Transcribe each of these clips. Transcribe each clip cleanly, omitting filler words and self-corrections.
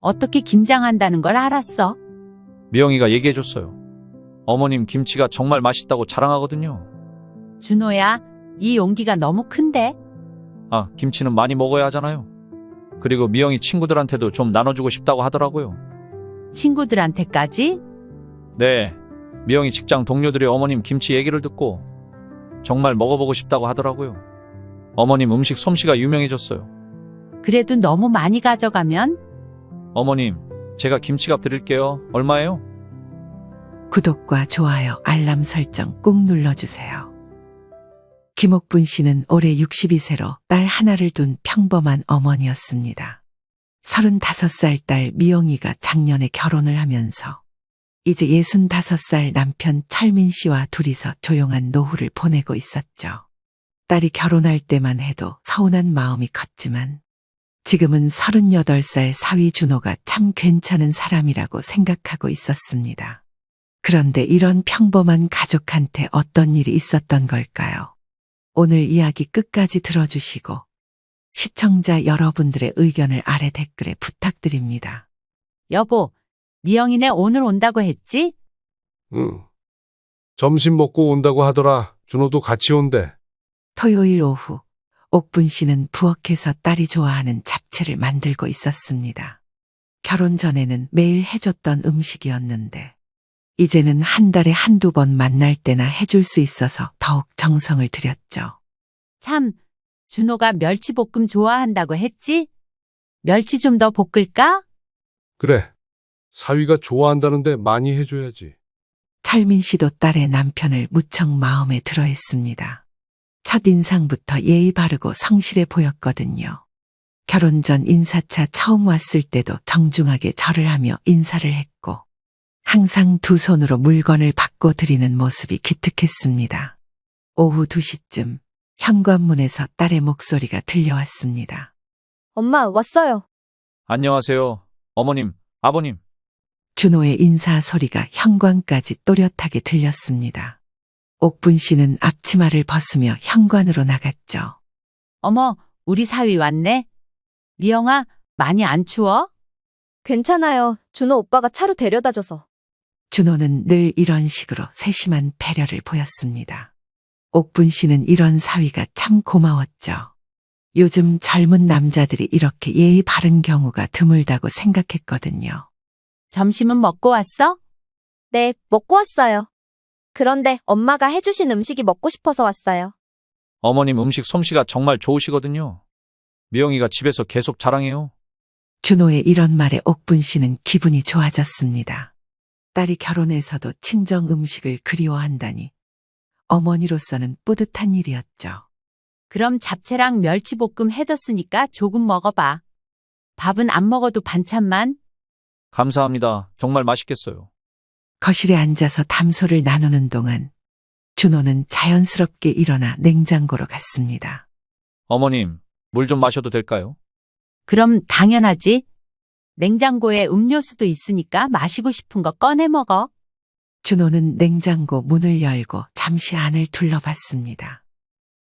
어떻게 김장한다는 걸 알았어? 미영이가 얘기해줬어요. 어머님 김치가 정말 맛있다고 자랑하거든요. 준호야, 이 용기가 너무 큰데? 아, 김치는 많이 먹어야 하잖아요. 그리고 미영이 친구들한테도 좀 나눠주고 싶다고 하더라고요. 친구들한테까지? 네, 미영이 직장 동료들이 어머님 김치 얘기를 듣고 정말 먹어보고 싶다고 하더라고요. 어머님 음식 솜씨가 유명해졌어요. 그래도 너무 많이 가져가면? 어머님, 제가 김치값 드릴게요. 얼마예요? 구독과 좋아요, 알람 설정 꾹 눌러주세요. 김옥분 씨는 올해 62세로 딸 하나를 둔 평범한 어머니였습니다. 35살 딸 미영이가 작년에 결혼을 하면서 이제 65살 남편 철민 씨와 둘이서 조용한 노후를 보내고 있었죠. 딸이 결혼할 때만 해도 서운한 마음이 컸지만 지금은 38살 사위 준호가 참 괜찮은 사람이라고 생각하고 있었습니다. 그런데 이런 평범한 가족한테 어떤 일이 있었던 걸까요? 오늘 이야기 끝까지 들어주시고 시청자 여러분들의 의견을 아래 댓글에 부탁드립니다. 여보, 미영이네 오늘 온다고 했지? 응. 점심 먹고 온다고 하더라. 준호도 같이 온대. 토요일 오후 옥분 씨는 부엌에서 딸이 좋아하는 잡채를 만들고 있었습니다. 결혼 전에는 매일 해줬던 음식이었는데 이제는 한 달에 한두 번 만날 때나 해줄 수 있어서 더욱 정성을 들였죠. 참, 준호가 멸치볶음 좋아한다고 했지? 멸치 좀 더 볶을까? 그래. 사위가 좋아한다는데 많이 해줘야지. 철민 씨도 딸의 남편을 무척 마음에 들어 했습니다. 첫인상부터 예의 바르고 성실해 보였거든요. 결혼 전 인사차 처음 왔을 때도 정중하게 절을 하며 인사를 했고 항상 두 손으로 물건을 받고 드리는 모습이 기특했습니다. 오후 2시쯤 현관문에서 딸의 목소리가 들려왔습니다. 엄마, 왔어요. 안녕하세요. 어머님, 아버님. 준호의 인사 소리가 현관까지 또렷하게 들렸습니다. 옥분 씨는 앞치마를 벗으며 현관으로 나갔죠. 어머, 우리 사위 왔네? 미영아, 많이 안 추워? 괜찮아요. 준호 오빠가 차로 데려다줘서. 준호는 늘 이런 식으로 세심한 배려를 보였습니다. 옥분 씨는 이런 사위가 참 고마웠죠. 요즘 젊은 남자들이 이렇게 예의 바른 경우가 드물다고 생각했거든요. 점심은 먹고 왔어? 네, 먹고 왔어요. 그런데 엄마가 해주신 음식이 먹고 싶어서 왔어요. 어머님 음식 솜씨가 정말 좋으시거든요. 미영이가 집에서 계속 자랑해요. 준호의 이런 말에 옥분 씨는 기분이 좋아졌습니다. 딸이 결혼해서도 친정 음식을 그리워한다니 어머니로서는 뿌듯한 일이었죠. 그럼 잡채랑 멸치볶음 해뒀으니까 조금 먹어봐. 밥은 안 먹어도 반찬만? 감사합니다. 정말 맛있겠어요. 거실에 앉아서 담소를 나누는 동안 준호는 자연스럽게 일어나 냉장고로 갔습니다. 어머님, 물 좀 마셔도 될까요? 그럼 당연하지. 냉장고에 음료수도 있으니까 마시고 싶은 거 꺼내 먹어. 준호는 냉장고 문을 열고 잠시 안을 둘러봤습니다.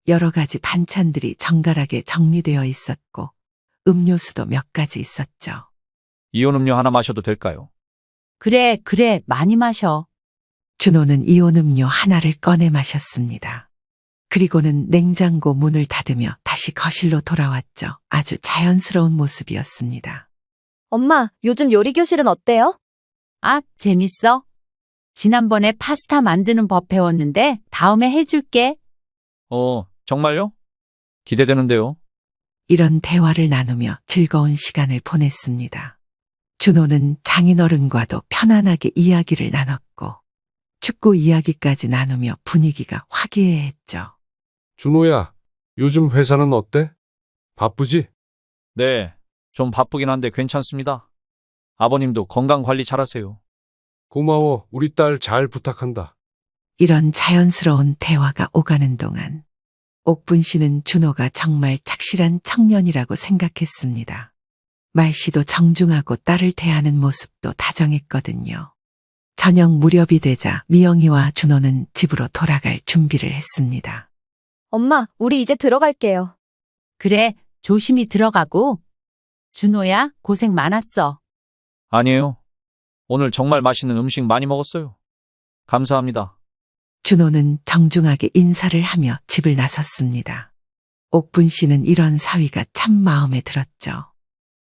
여러 가지 반찬들이 정갈하게 정리되어 있었고 음료수도 몇 가지 있었죠. 이온 음료 하나 마셔도 될까요? 그래, 많이 마셔. 준호는 이온 음료 하나를 꺼내 마셨습니다. 그리고는 냉장고 문을 닫으며 다시 거실로 돌아왔죠. 아주 자연스러운 모습이었습니다. 엄마, 요즘 요리 교실은 어때요? 아, 재밌어? 지난번에 파스타 만드는 법 배웠는데 다음에 해줄게. 정말요? 기대되는데요. 이런 대화를 나누며 즐거운 시간을 보냈습니다. 준호는 장인어른과도 편안하게 이야기를 나눴고 축구 이야기까지 나누며 분위기가 화기애애했죠. 준호야, 요즘 회사는 어때? 바쁘지? 네, 좀 바쁘긴 한데 괜찮습니다. 아버님도 건강 관리 잘하세요. 고마워. 우리 딸 잘 부탁한다. 이런 자연스러운 대화가 오가는 동안 옥분 씨는 준호가 정말 착실한 청년이라고 생각했습니다. 말씨도 정중하고 딸을 대하는 모습도 다정했거든요. 저녁 무렵이 되자 미영이와 준호는 집으로 돌아갈 준비를 했습니다. 엄마, 우리 이제 들어갈게요. 그래, 조심히 들어가고. 준호야, 고생 많았어. 아니에요. 오늘 정말 맛있는 음식 많이 먹었어요. 감사합니다. 준호는 정중하게 인사를 하며 집을 나섰습니다. 옥분 씨는 이런 사위가 참 마음에 들었죠.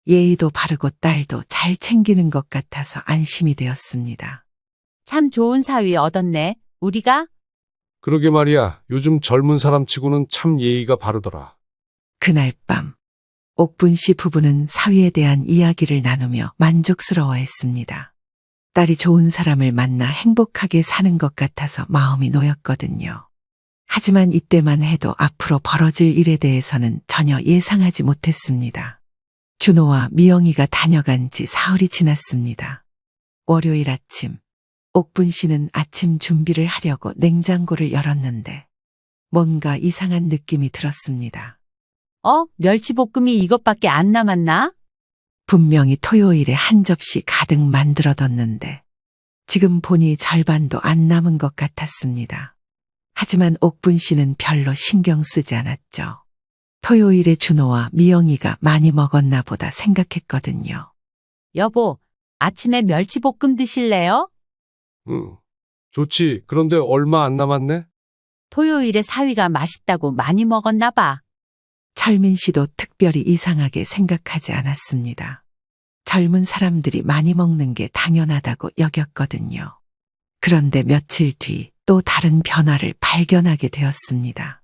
예의도 바르고 딸도 잘 챙기는 것 같아서 안심이 되었습니다. 참 좋은 사위 얻었네. 우리가? 그러게 말이야. 요즘 젊은 사람치고는 참 예의가 바르더라. 그날 밤 옥분 씨 부부는 사위에 대한 이야기를 나누며 만족스러워했습니다. 딸이 좋은 사람을 만나 행복하게 사는 것 같아서 마음이 놓였거든요. 하지만 이때만 해도 앞으로 벌어질 일에 대해서는 전혀 예상하지 못했습니다. 준호와 미영이가 다녀간 지 사흘이 지났습니다. 월요일 아침, 옥분 씨는 아침 준비를 하려고 냉장고를 열었는데 뭔가 이상한 느낌이 들었습니다. 멸치볶음이 이것밖에 안 남았나? 분명히 토요일에 한 접시 가득 만들어뒀는데 지금 보니 절반도 안 남은 것 같았습니다. 하지만 옥분 씨는 별로 신경 쓰지 않았죠. 토요일에 준호와 미영이가 많이 먹었나 보다 생각했거든요. 여보, 아침에 멸치볶음 드실래요? 응. 좋지. 그런데 얼마 안 남았네? 토요일에 사위가 맛있다고 많이 먹었나 봐. 철민 씨도 특별히 이상하게 생각하지 않았습니다. 젊은 사람들이 많이 먹는 게 당연하다고 여겼거든요. 그런데 며칠 뒤 또 다른 변화를 발견하게 되었습니다.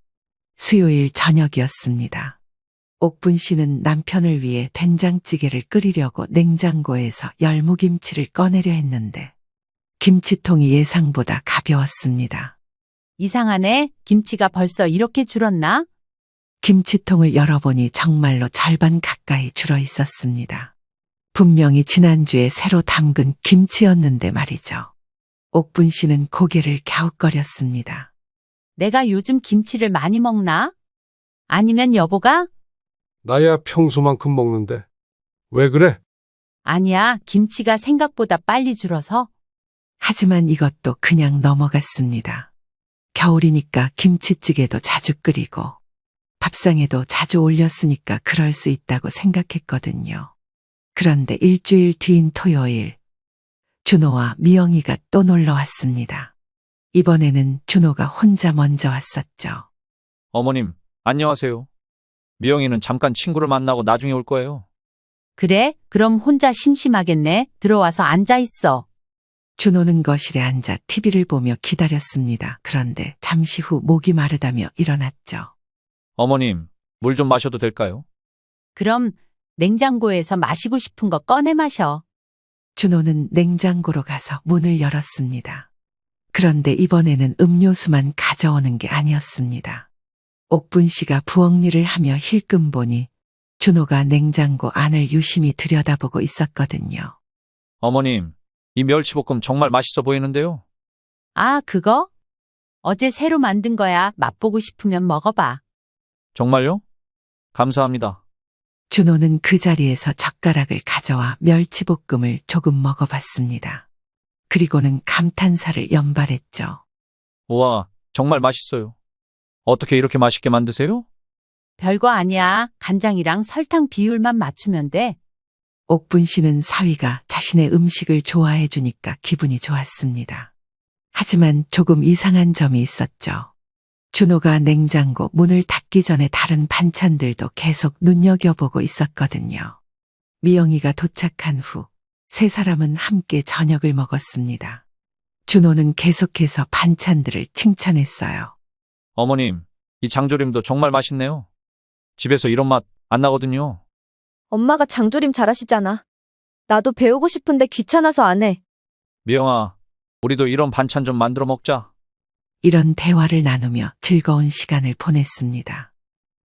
수요일 저녁이었습니다. 옥분 씨는 남편을 위해 된장찌개를 끓이려고 냉장고에서 열무김치를 꺼내려 했는데 김치통이 예상보다 가벼웠습니다. 이상하네. 김치가 벌써 이렇게 줄었나? 김치통을 열어보니 정말로 절반 가까이 줄어 있었습니다. 분명히 지난주에 새로 담근 김치였는데 말이죠. 옥분 씨는 고개를 갸웃거렸습니다. 내가 요즘 김치를 많이 먹나? 아니면 여보가? 나야 평소만큼 먹는데. 왜 그래? 아니야, 김치가 생각보다 빨리 줄어서. 하지만 이것도 그냥 넘어갔습니다. 겨울이니까 김치찌개도 자주 끓이고 밥상에도 자주 올렸으니까 그럴 수 있다고 생각했거든요. 그런데 일주일 뒤인 토요일, 준호와 미영이가 또 놀러 왔습니다. 이번에는 준호가 혼자 먼저 왔었죠. 어머님, 안녕하세요. 미영이는 잠깐 친구를 만나고 나중에 올 거예요. 그래? 그럼 혼자 심심하겠네. 들어와서 앉아 있어. 준호는 거실에 앉아 TV를 보며 기다렸습니다. 그런데 잠시 후 목이 마르다며 일어났죠. 어머님, 물 좀 마셔도 될까요? 그럼 냉장고에서 마시고 싶은 거 꺼내 마셔. 준호는 냉장고로 가서 문을 열었습니다. 그런데 이번에는 음료수만 가져오는 게 아니었습니다. 옥분 씨가 부엌 일을 하며 힐끔 보니 준호가 냉장고 안을 유심히 들여다보고 있었거든요. 어머님, 이 멸치볶음 정말 맛있어 보이는데요. 아, 그거? 어제 새로 만든 거야. 맛보고 싶으면 먹어봐. 정말요? 감사합니다. 준호는 그 자리에서 젓가락을 가져와 멸치볶음을 조금 먹어봤습니다. 그리고는 감탄사를 연발했죠. 우와, 정말 맛있어요. 어떻게 이렇게 맛있게 만드세요? 별거 아니야. 간장이랑 설탕 비율만 맞추면 돼. 옥분 씨는 사위가 자신의 음식을 좋아해 주니까 기분이 좋았습니다. 하지만 조금 이상한 점이 있었죠. 준호가 냉장고 문을 닫기 전에 다른 반찬들도 계속 눈여겨보고 있었거든요. 미영이가 도착한 후 세 사람은 함께 저녁을 먹었습니다. 준호는 계속해서 반찬들을 칭찬했어요. 어머님, 이 장조림도 정말 맛있네요. 집에서 이런 맛 안 나거든요. 엄마가 장조림 잘하시잖아. 나도 배우고 싶은데 귀찮아서 안 해. 미영아, 우리도 이런 반찬 좀 만들어 먹자. 이런 대화를 나누며 즐거운 시간을 보냈습니다.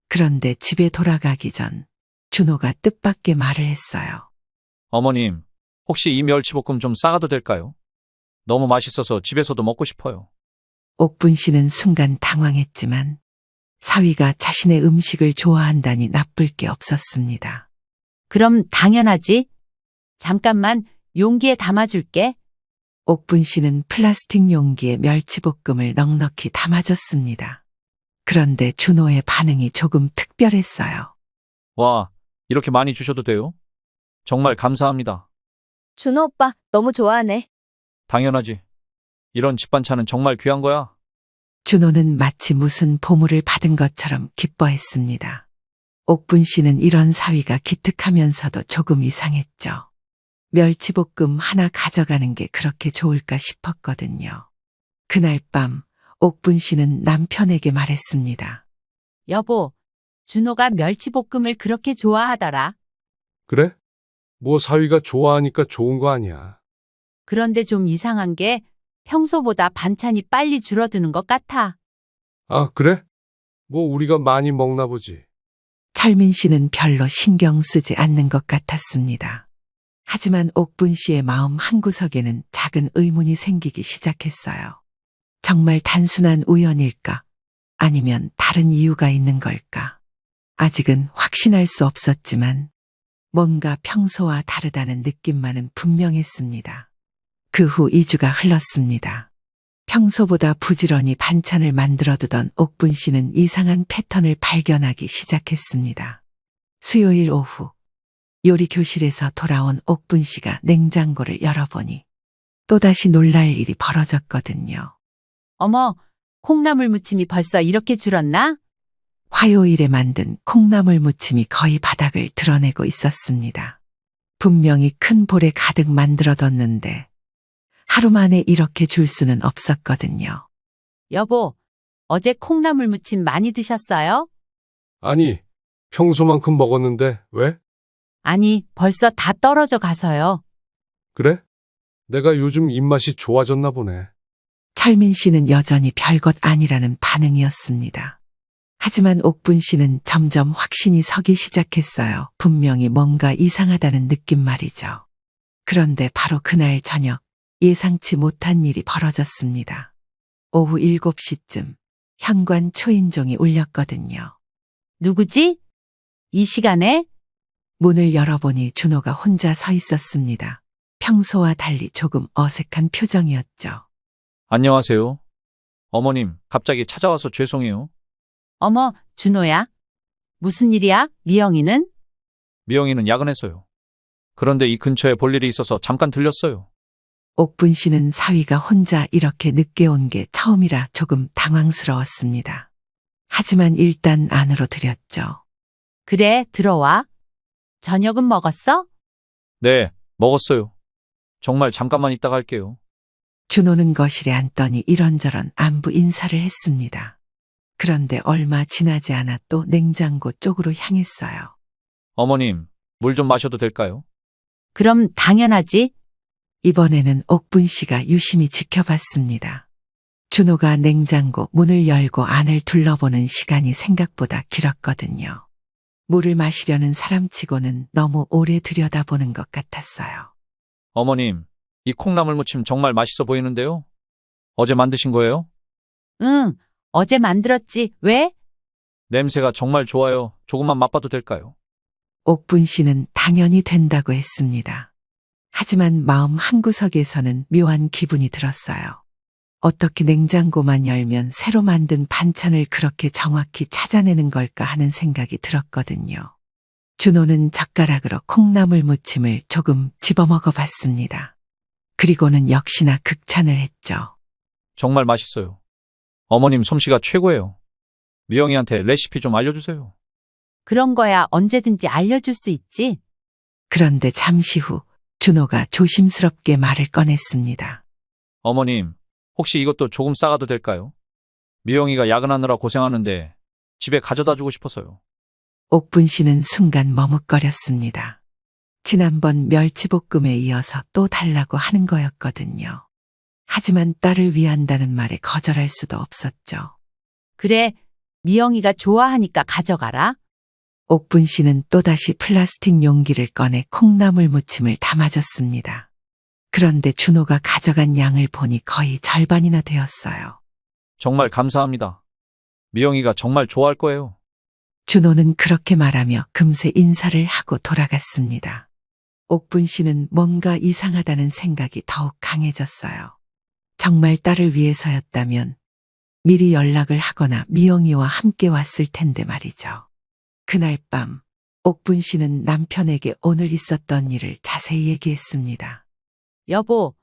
그런데 집에 돌아가기 전 준호가 뜻밖의 말을 했어요. 어머님, 혹시 이 멸치볶음 좀 싸가도 될까요? 너무 맛있어서 집에서도 먹고 싶어요. 옥분 씨는 순간 당황했지만 사위가 자신의 음식을 좋아한다니 나쁠 게 없었습니다. 그럼 당연하지. 잠깐만 용기에 담아줄게. 옥분 씨는 플라스틱 용기에 멸치볶음을 넉넉히 담아줬습니다. 그런데 준호의 반응이 조금 특별했어요. 와, 이렇게 많이 주셔도 돼요? 정말 감사합니다. 준호 오빠, 너무 좋아하네. 당연하지. 이런 집 반찬은 정말 귀한 거야. 준호는 마치 무슨 보물을 받은 것처럼 기뻐했습니다. 옥분 씨는 이런 사위가 기특하면서도 조금 이상했죠. 멸치볶음 하나 가져가는 게 그렇게 좋을까 싶었거든요. 그날 밤 옥분 씨는 남편에게 말했습니다. 여보, 준호가 멸치볶음을 그렇게 좋아하더라. 그래? 뭐 사위가 좋아하니까 좋은 거 아니야. 그런데 좀 이상한 게 평소보다 반찬이 빨리 줄어드는 것 같아. 아, 그래? 뭐 우리가 많이 먹나 보지. 철민 씨는 별로 신경 쓰지 않는 것 같았습니다. 하지만 옥분 씨의 마음 한구석에는 작은 의문이 생기기 시작했어요. 정말 단순한 우연일까? 아니면 다른 이유가 있는 걸까? 아직은 확신할 수 없었지만 뭔가 평소와 다르다는 느낌만은 분명했습니다. 그 후 2주가 흘렀습니다. 평소보다 부지런히 반찬을 만들어두던 옥분 씨는 이상한 패턴을 발견하기 시작했습니다. 수요일 오후 요리 교실에서 돌아온 옥분 씨가 냉장고를 열어보니 또다시 놀랄 일이 벌어졌거든요. 어머, 콩나물 무침이 벌써 이렇게 줄었나? 화요일에 만든 콩나물 무침이 거의 바닥을 드러내고 있었습니다. 분명히 큰 볼에 가득 만들어뒀는데 하루 만에 이렇게 줄 수는 없었거든요. 여보, 어제 콩나물 무침 많이 드셨어요? 아니, 평소만큼 먹었는데 왜? 아니, 벌써 다 떨어져 가서요. 그래? 내가 요즘 입맛이 좋아졌나 보네. 철민 씨는 여전히 별것 아니라는 반응이었습니다. 하지만 옥분 씨는 점점 확신이 서기 시작했어요. 분명히 뭔가 이상하다는 느낌 말이죠. 그런데 바로 그날 저녁 예상치 못한 일이 벌어졌습니다. 오후 7시쯤 현관 초인종이 울렸거든요. 누구지? 이 시간에? 문을 열어보니 준호가 혼자 서 있었습니다. 평소와 달리 조금 어색한 표정이었죠. 안녕하세요. 어머님, 갑자기 찾아와서 죄송해요. 어머, 준호야. 무슨 일이야? 미영이는? 미영이는 야근해서요. 그런데 이 근처에 볼 일이 있어서 잠깐 들렸어요. 옥분 씨는 사위가 혼자 이렇게 늦게 온 게 처음이라 조금 당황스러웠습니다. 하지만 일단 안으로 들였죠. 그래, 들어와. 저녁은 먹었어? 네, 먹었어요. 정말 잠깐만 있다 갈게요. 준호는 거실에 앉더니 이런저런 안부 인사를 했습니다. 그런데 얼마 지나지 않아 또 냉장고 쪽으로 향했어요. 어머님, 물 좀 마셔도 될까요? 그럼 당연하지. 이번에는 옥분 씨가 유심히 지켜봤습니다. 준호가 냉장고 문을 열고 안을 둘러보는 시간이 생각보다 길었거든요. 물을 마시려는 사람치고는 너무 오래 들여다보는 것 같았어요. 어머님, 이 콩나물 무침 정말 맛있어 보이는데요? 어제 만드신 거예요? 응, 어제 만들었지. 왜? 냄새가 정말 좋아요. 조금만 맛봐도 될까요? 옥분 씨는 당연히 된다고 했습니다. 하지만 마음 한구석에서는 묘한 기분이 들었어요. 어떻게 냉장고만 열면 새로 만든 반찬을 그렇게 정확히 찾아내는 걸까 하는 생각이 들었거든요. 준호는 젓가락으로 콩나물 무침을 조금 집어먹어 봤습니다. 그리고는 역시나 극찬을 했죠. 정말 맛있어요. 어머님 솜씨가 최고예요. 미영이한테 레시피 좀 알려주세요. 그런 거야 언제든지 알려줄 수 있지. 그런데 잠시 후 준호가 조심스럽게 말을 꺼냈습니다. 어머님, 혹시 이것도 조금 싸가도 될까요? 미영이가 야근하느라 고생하는데 집에 가져다 주고 싶어서요. 옥분 씨는 순간 머뭇거렸습니다. 지난번 멸치볶음에 이어서 또 달라고 하는 거였거든요. 하지만 딸을 위한다는 말에 거절할 수도 없었죠. 그래, 미영이가 좋아하니까 가져가라. 옥분 씨는 또다시 플라스틱 용기를 꺼내 콩나물 무침을 담아줬습니다. 그런데 준호가 가져간 양을 보니 거의 절반이나 되었어요. 정말 감사합니다. 미영이가 정말 좋아할 거예요. 준호는 그렇게 말하며 금세 인사를 하고 돌아갔습니다. 옥분 씨는 뭔가 이상하다는 생각이 더욱 강해졌어요. 정말 딸을 위해서였다면 미리 연락을 하거나 미영이와 함께 왔을 텐데 말이죠. 그날 밤 옥분 씨는 남편에게 오늘 있었던 일을 자세히 얘기했습니다. 여보,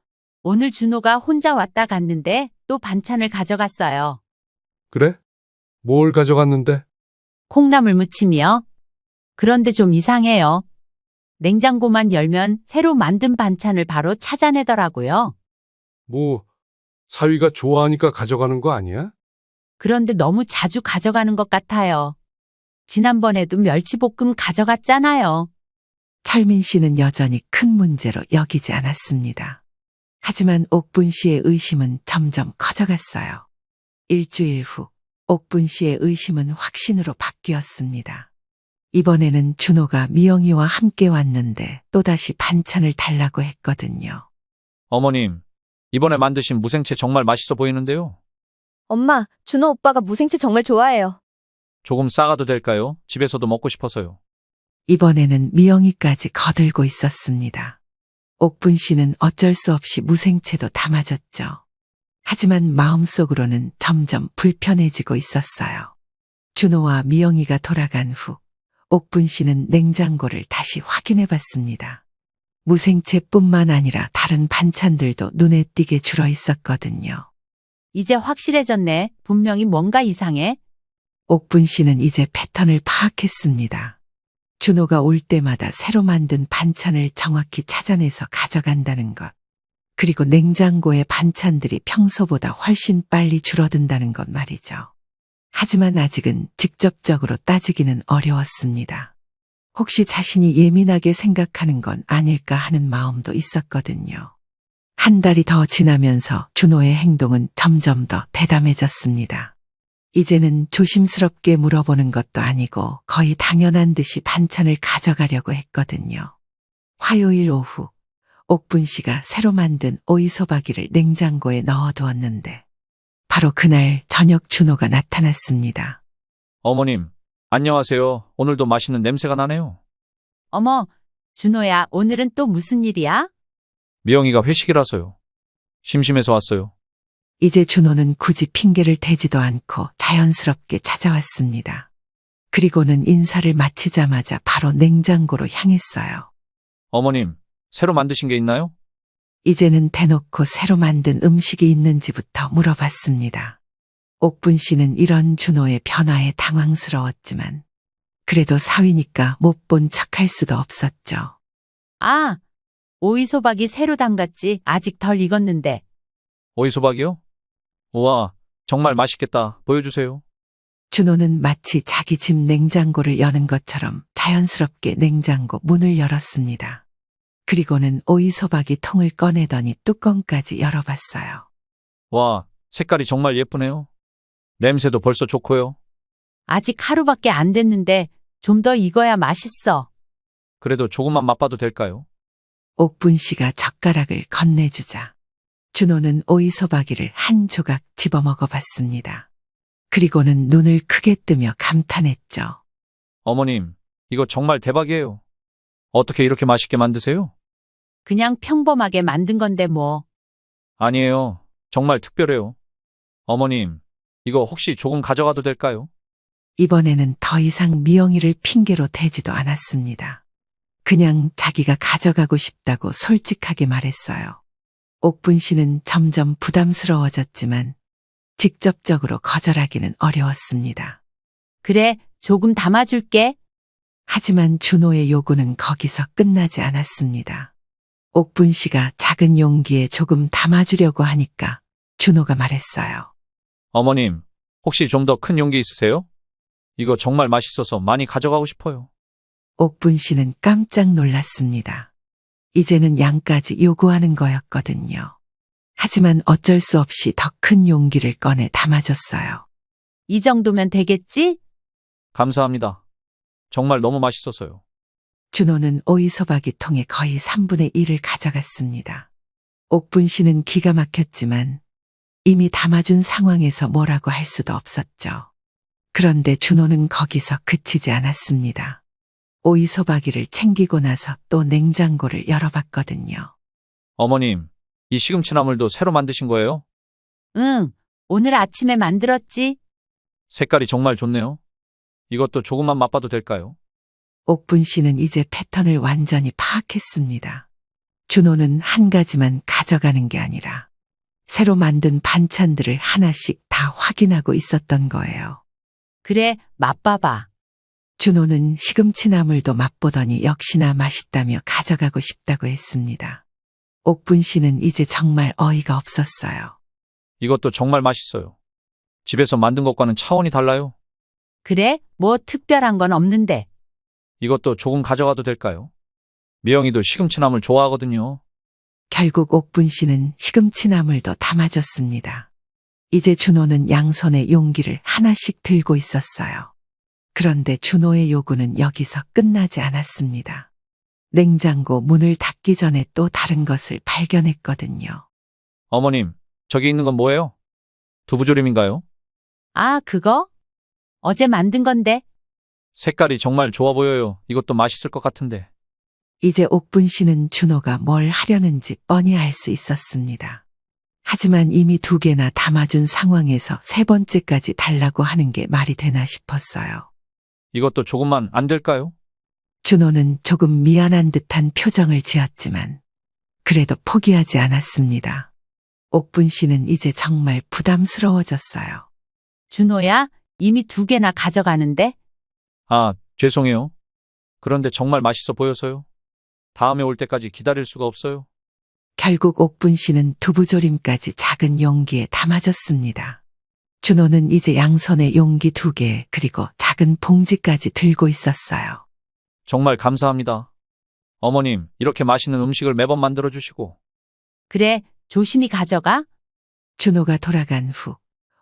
오늘 준호가 혼자 왔다 갔는데 또 반찬을 가져갔어요. 그래? 뭘 가져갔는데? 콩나물 무침이요. 그런데 좀 이상해요. 냉장고만 열면 새로 만든 반찬을 바로 찾아내더라고요. 뭐, 사위가 좋아하니까 가져가는 거 아니야? 그런데 너무 자주 가져가는 것 같아요. 지난번에도 멸치볶음 가져갔잖아요. 철민 씨는 여전히 큰 문제로 여기지 않았습니다. 하지만 옥분 씨의 의심은 점점 커져갔어요. 일주일 후, 옥분 씨의 의심은 확신으로 바뀌었습니다. 이번에는 준호가 미영이와 함께 왔는데 또다시 반찬을 달라고 했거든요. 어머님, 이번에 만드신 무생채 정말 맛있어 보이는데요. 엄마, 준호 오빠가 무생채 정말 좋아해요. 조금 싸가도 될까요? 집에서도 먹고 싶어서요. 이번에는 미영이까지 거들고 있었습니다. 옥분 씨는 어쩔 수 없이 무생채도 담아줬죠. 하지만 마음속으로는 점점 불편해지고 있었어요. 준호와 미영이가 돌아간 후 옥분 씨는 냉장고를 다시 확인해 봤습니다. 무생채뿐만 아니라 다른 반찬들도 눈에 띄게 줄어 있었거든요. 이제 확실해졌네. 분명히 뭔가 이상해. 옥분 씨는 이제 패턴을 파악했습니다. 준호가 올 때마다 새로 만든 반찬을 정확히 찾아내서 가져간다는 것. 그리고 냉장고의 반찬들이 평소보다 훨씬 빨리 줄어든다는 것 말이죠. 하지만 아직은 직접적으로 따지기는 어려웠습니다. 혹시 자신이 예민하게 생각하는 건 아닐까 하는 마음도 있었거든요. 한 달이 더 지나면서 준호의 행동은 점점 더 대담해졌습니다. 이제는 조심스럽게 물어보는 것도 아니고 거의 당연한 듯이 반찬을 가져가려고 했거든요. 화요일 오후, 옥분 씨가 새로 만든 오이소박이를 냉장고에 넣어두었는데 바로 그날 저녁 준호가 나타났습니다. 어머님, 안녕하세요. 오늘도 맛있는 냄새가 나네요. 어머, 준호야, 오늘은 또 무슨 일이야? 미영이가 회식이라서요. 심심해서 왔어요. 이제 준호는 굳이 핑계를 대지도 않고 자연스럽게 찾아왔습니다. 그리고는 인사를 마치자마자 바로 냉장고로 향했어요. 어머님, 새로 만드신 게 있나요? 이제는 대놓고 새로 만든 음식이 있는지부터 물어봤습니다. 옥분 씨는 이런 준호의 변화에 당황스러웠지만 그래도 사위니까 못 본 척할 수도 없었죠. 아, 오이소박이 새로 담갔지. 아직 덜 익었는데. 오이소박이요? 우와, 정말 맛있겠다. 보여주세요. 준호는 마치 자기 집 냉장고를 여는 것처럼 자연스럽게 냉장고 문을 열었습니다. 그리고는 오이소박이 통을 꺼내더니 뚜껑까지 열어봤어요. 와, 색깔이 정말 예쁘네요. 냄새도 벌써 좋고요. 아직 하루밖에 안 됐는데 좀 더 익어야 맛있어. 그래도 조금만 맛봐도 될까요? 옥분 씨가 젓가락을 건네주자 준호는 오이소박이를 한 조각 집어 먹어봤습니다. 그리고는 눈을 크게 뜨며 감탄했죠. 어머님, 이거 정말 대박이에요. 어떻게 이렇게 맛있게 만드세요? 그냥 평범하게 만든 건데 뭐. 아니에요. 정말 특별해요. 어머님, 이거 혹시 조금 가져가도 될까요? 이번에는 더 이상 미영이를 핑계로 대지도 않았습니다. 그냥 자기가 가져가고 싶다고 솔직하게 말했어요. 옥분 씨는 점점 부담스러워졌지만 직접적으로 거절하기는 어려웠습니다. 그래, 조금 담아줄게. 하지만 준호의 요구는 거기서 끝나지 않았습니다. 옥분 씨가 작은 용기에 조금 담아주려고 하니까 준호가 말했어요. 어머님, 혹시 좀 더 큰 용기 있으세요? 이거 정말 맛있어서 많이 가져가고 싶어요. 옥분 씨는 깜짝 놀랐습니다. 이제는 양까지 요구하는 거였거든요. 하지만 어쩔 수 없이 더 큰 용기를 꺼내 담아줬어요. 이 정도면 되겠지? 감사합니다. 정말 너무 맛있어서요. 준호는 오이소박이 통에 거의 3분의 1을 가져갔습니다. 옥분 씨는 기가 막혔지만 이미 담아준 상황에서 뭐라고 할 수도 없었죠. 그런데 준호는 거기서 그치지 않았습니다. 오이소박이를 챙기고 나서 또 냉장고를 열어봤거든요. 어머님, 이 시금치나물도 새로 만드신 거예요? 응, 오늘 아침에 만들었지. 색깔이 정말 좋네요. 이것도 조금만 맛봐도 될까요? 옥분 씨는 이제 패턴을 완전히 파악했습니다. 준호는 한 가지만 가져가는 게 아니라 새로 만든 반찬들을 하나씩 다 확인하고 있었던 거예요. 그래, 맛봐봐. 준호는 시금치 나물도 맛보더니 역시나 맛있다며 가져가고 싶다고 했습니다. 옥분 씨는 이제 정말 어이가 없었어요. 이것도 정말 맛있어요. 집에서 만든 것과는 차원이 달라요. 그래, 뭐 특별한 건 없는데. 이것도 조금 가져가도 될까요? 미영이도 시금치나물 좋아하거든요. 결국 옥분 씨는 시금치 나물도 담아줬습니다. 이제 준호는 양손에 용기를 하나씩 들고 있었어요. 그런데 준호의 요구는 여기서 끝나지 않았습니다. 냉장고 문을 닫기 전에 또 다른 것을 발견했거든요. 어머님, 저기 있는 건 뭐예요? 두부조림인가요? 아, 그거? 어제 만든 건데. 색깔이 정말 좋아 보여요. 이것도 맛있을 것 같은데. 이제 옥분 씨는 준호가 뭘 하려는지 뻔히 알 수 있었습니다. 하지만 이미 2개나 담아준 상황에서 3번째까지 달라고 하는 게 말이 되나 싶었어요. 이것도 조금만 안 될까요? 준호는 조금 미안한 듯한 표정을 지었지만 그래도 포기하지 않았습니다. 옥분 씨는 이제 정말 부담스러워졌어요. 준호야, 이미 2개나 가져가는데. 아, 죄송해요. 그런데 정말 맛있어 보여서요. 다음에 올 때까지 기다릴 수가 없어요. 결국 옥분 씨는 두부조림까지 작은 용기에 담아줬습니다. 준호는 이제 양손에 용기 2개 그리고 작은 봉지까지 들고 있었어요. 정말 감사합니다. 어머님, 이렇게 맛있는 음식을 매번 만들어 주시고. 그래, 조심히 가져가. 준호가 돌아간 후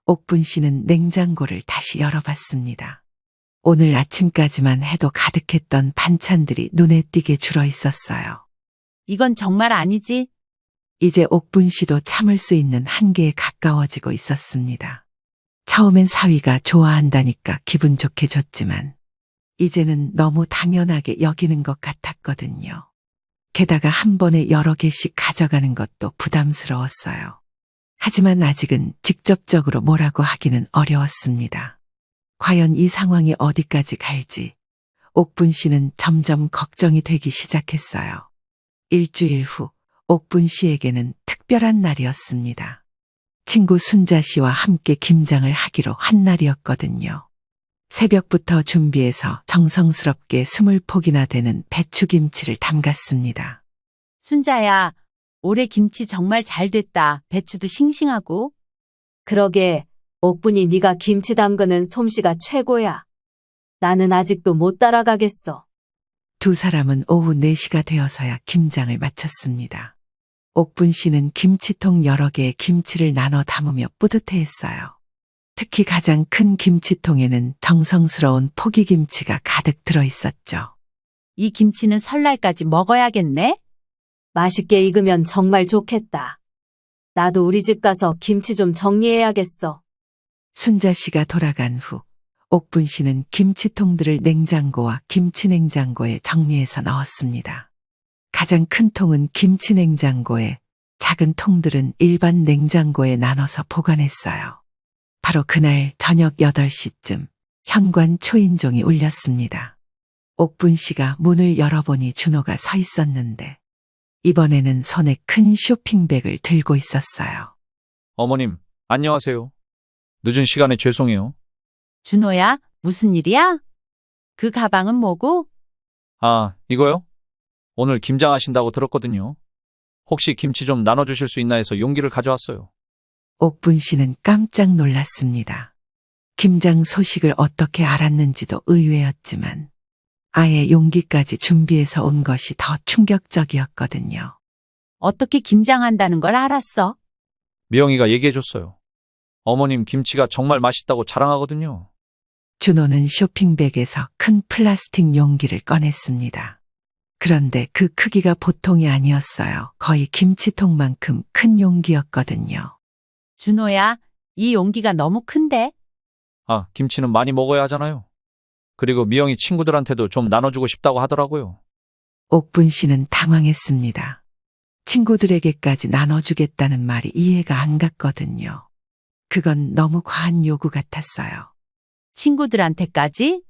옥분 씨는 냉장고를 다시 열어봤습니다. 오늘 아침까지만 해도 가득했던 반찬들이 눈에 띄게 줄어 있었어요. 이건 정말 아니지. 이제 옥분 씨도 참을 수 있는 한계에 가까워지고 있었습니다. 처음엔 사위가 좋아한다니까 기분 좋게 줬지만 이제는 너무 당연하게 여기는 것 같았거든요. 게다가 한 번에 여러 개씩 가져가는 것도 부담스러웠어요. 하지만 아직은 직접적으로 뭐라고 하기는 어려웠습니다. 과연 이 상황이 어디까지 갈지 옥분 씨는 점점 걱정이 되기 시작했어요. 일주일 후 옥분 씨에게는 특별한 날이었습니다. 친구 순자 씨와 함께 김장을 하기로 한 날이었거든요. 새벽부터 준비해서 정성스럽게 20폭이나 되는 배추김치를 담갔습니다. 순자야, 올해 김치 정말 잘 됐다. 배추도 싱싱하고. 그러게, 옥분이 네가 김치 담그는 솜씨가 최고야. 나는 아직도 못 따라가겠어. 2 사람은 오후 4시가 되어서야 김장을 마쳤습니다. 옥분 씨는 김치통 여러 개의 김치를 나눠 담으며 뿌듯해했어요. 특히 가장 큰 김치통에는 정성스러운 포기김치가 가득 들어 있었죠. 이 김치는 설날까지 먹어야겠네. 맛있게 익으면 정말 좋겠다. 나도 우리 집 가서 김치 좀 정리해야겠어. 순자 씨가 돌아간 후 옥분 씨는 김치통들을 냉장고와 김치냉장고에 정리해서 넣었습니다. 가장 큰 통은 김치냉장고에, 작은 통들은 일반 냉장고에 나눠서 보관했어요. 바로 그날 저녁 8시쯤 현관 초인종이 울렸습니다. 옥분 씨가 문을 열어보니 준호가 서 있었는데 이번에는 손에 큰 쇼핑백을 들고 있었어요. 어머님, 안녕하세요. 늦은 시간에 죄송해요. 준호야, 무슨 일이야? 그 가방은 뭐고? 아, 이거요? 오늘 김장하신다고 들었거든요. 혹시 김치 좀 나눠주실 수 있나 해서 용기를 가져왔어요. 옥분 씨는 깜짝 놀랐습니다. 김장 소식을 어떻게 알았는지도 의외였지만 아예 용기까지 준비해서 온 것이 더 충격적이었거든요. 어떻게 김장한다는 걸 알았어? 미영이가 얘기해줬어요. 어머님 김치가 정말 맛있다고 자랑하거든요. 준호는 쇼핑백에서 큰 플라스틱 용기를 꺼냈습니다. 그런데 그 크기가 보통이 아니었어요. 거의 김치통만큼 큰 용기였거든요. 준호야, 이 용기가 너무 큰데? 아, 김치는 많이 먹어야 하잖아요. 그리고 미영이 친구들한테도 좀 나눠주고 싶다고 하더라고요. 옥분 씨는 당황했습니다. 친구들에게까지 나눠주겠다는 말이 이해가 안 갔거든요. 그건 너무 과한 요구 같았어요. 친구들한테까지?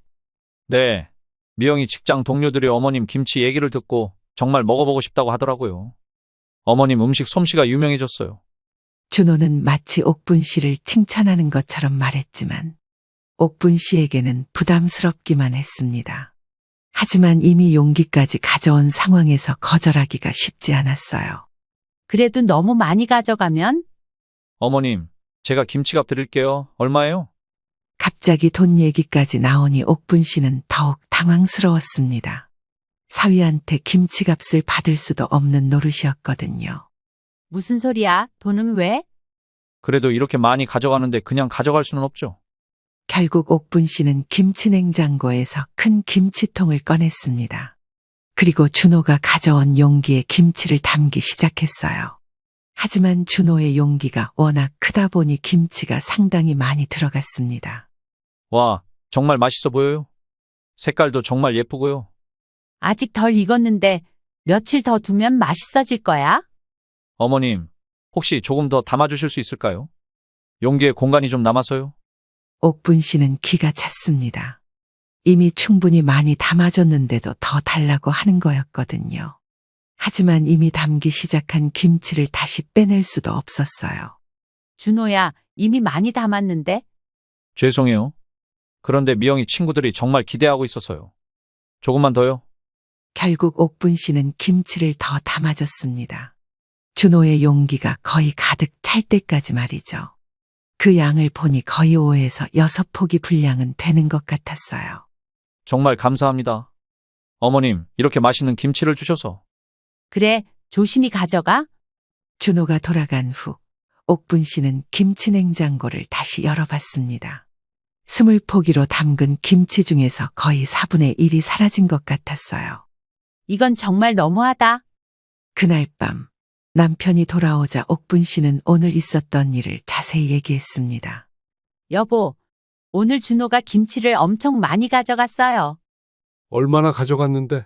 네. 미영이 직장 동료들이 어머님 김치 얘기를 듣고 정말 먹어보고 싶다고 하더라고요. 어머님 음식 솜씨가 유명해졌어요. 준호는 마치 옥분 씨를 칭찬하는 것처럼 말했지만 옥분 씨에게는 부담스럽기만 했습니다. 하지만 이미 용기까지 가져온 상황에서 거절하기가 쉽지 않았어요. 그래도 너무 많이 가져가면? 어머님, 제가 김치값 드릴게요. 얼마예요? 갑자기 돈 얘기까지 나오니 옥분 씨는 더욱 당황스러웠습니다. 사위한테 김치값을 받을 수도 없는 노릇이었거든요. 무슨 소리야? 돈은 왜? 그래도 이렇게 많이 가져가는데 그냥 가져갈 수는 없죠. 결국 옥분 씨는 김치 냉장고에서 큰 김치통을 꺼냈습니다. 그리고 준호가 가져온 용기에 김치를 담기 시작했어요. 하지만 준호의 용기가 워낙 크다 보니 김치가 상당히 많이 들어갔습니다. 와, 정말 맛있어 보여요. 색깔도 정말 예쁘고요. 아직 덜 익었는데 며칠 더 두면 맛있어질 거야? 어머님, 혹시 조금 더 담아주실 수 있을까요? 용기에 공간이 좀 남아서요. 옥분 씨는 기가 찼습니다. 이미 충분히 많이 담아줬는데도 더 달라고 하는 거였거든요. 하지만 이미 담기 시작한 김치를 다시 빼낼 수도 없었어요. 준호야, 이미 많이 담았는데? 죄송해요. 그런데 미영이 친구들이 정말 기대하고 있어서요. 조금만 더요. 결국 옥분 씨는 김치를 더 담아줬습니다. 준호의 용기가 거의 가득 찰 때까지 말이죠. 그 양을 보니 거의 5에서 6포기 분량은 되는 것 같았어요. 정말 감사합니다. 어머님, 이렇게 맛있는 김치를 주셔서. 그래, 조심히 가져가. 준호가 돌아간 후 옥분 씨는 김치 냉장고를 다시 열어봤습니다. 20포기로 담근 김치 중에서 거의 4분의 1이 사라진 것 같았어요. 이건 정말 너무하다. 그날 밤 남편이 돌아오자 옥분 씨는 오늘 있었던 일을 자세히 얘기했습니다. 여보, 오늘 준호가 김치를 엄청 많이 가져갔어요. 얼마나 가져갔는데?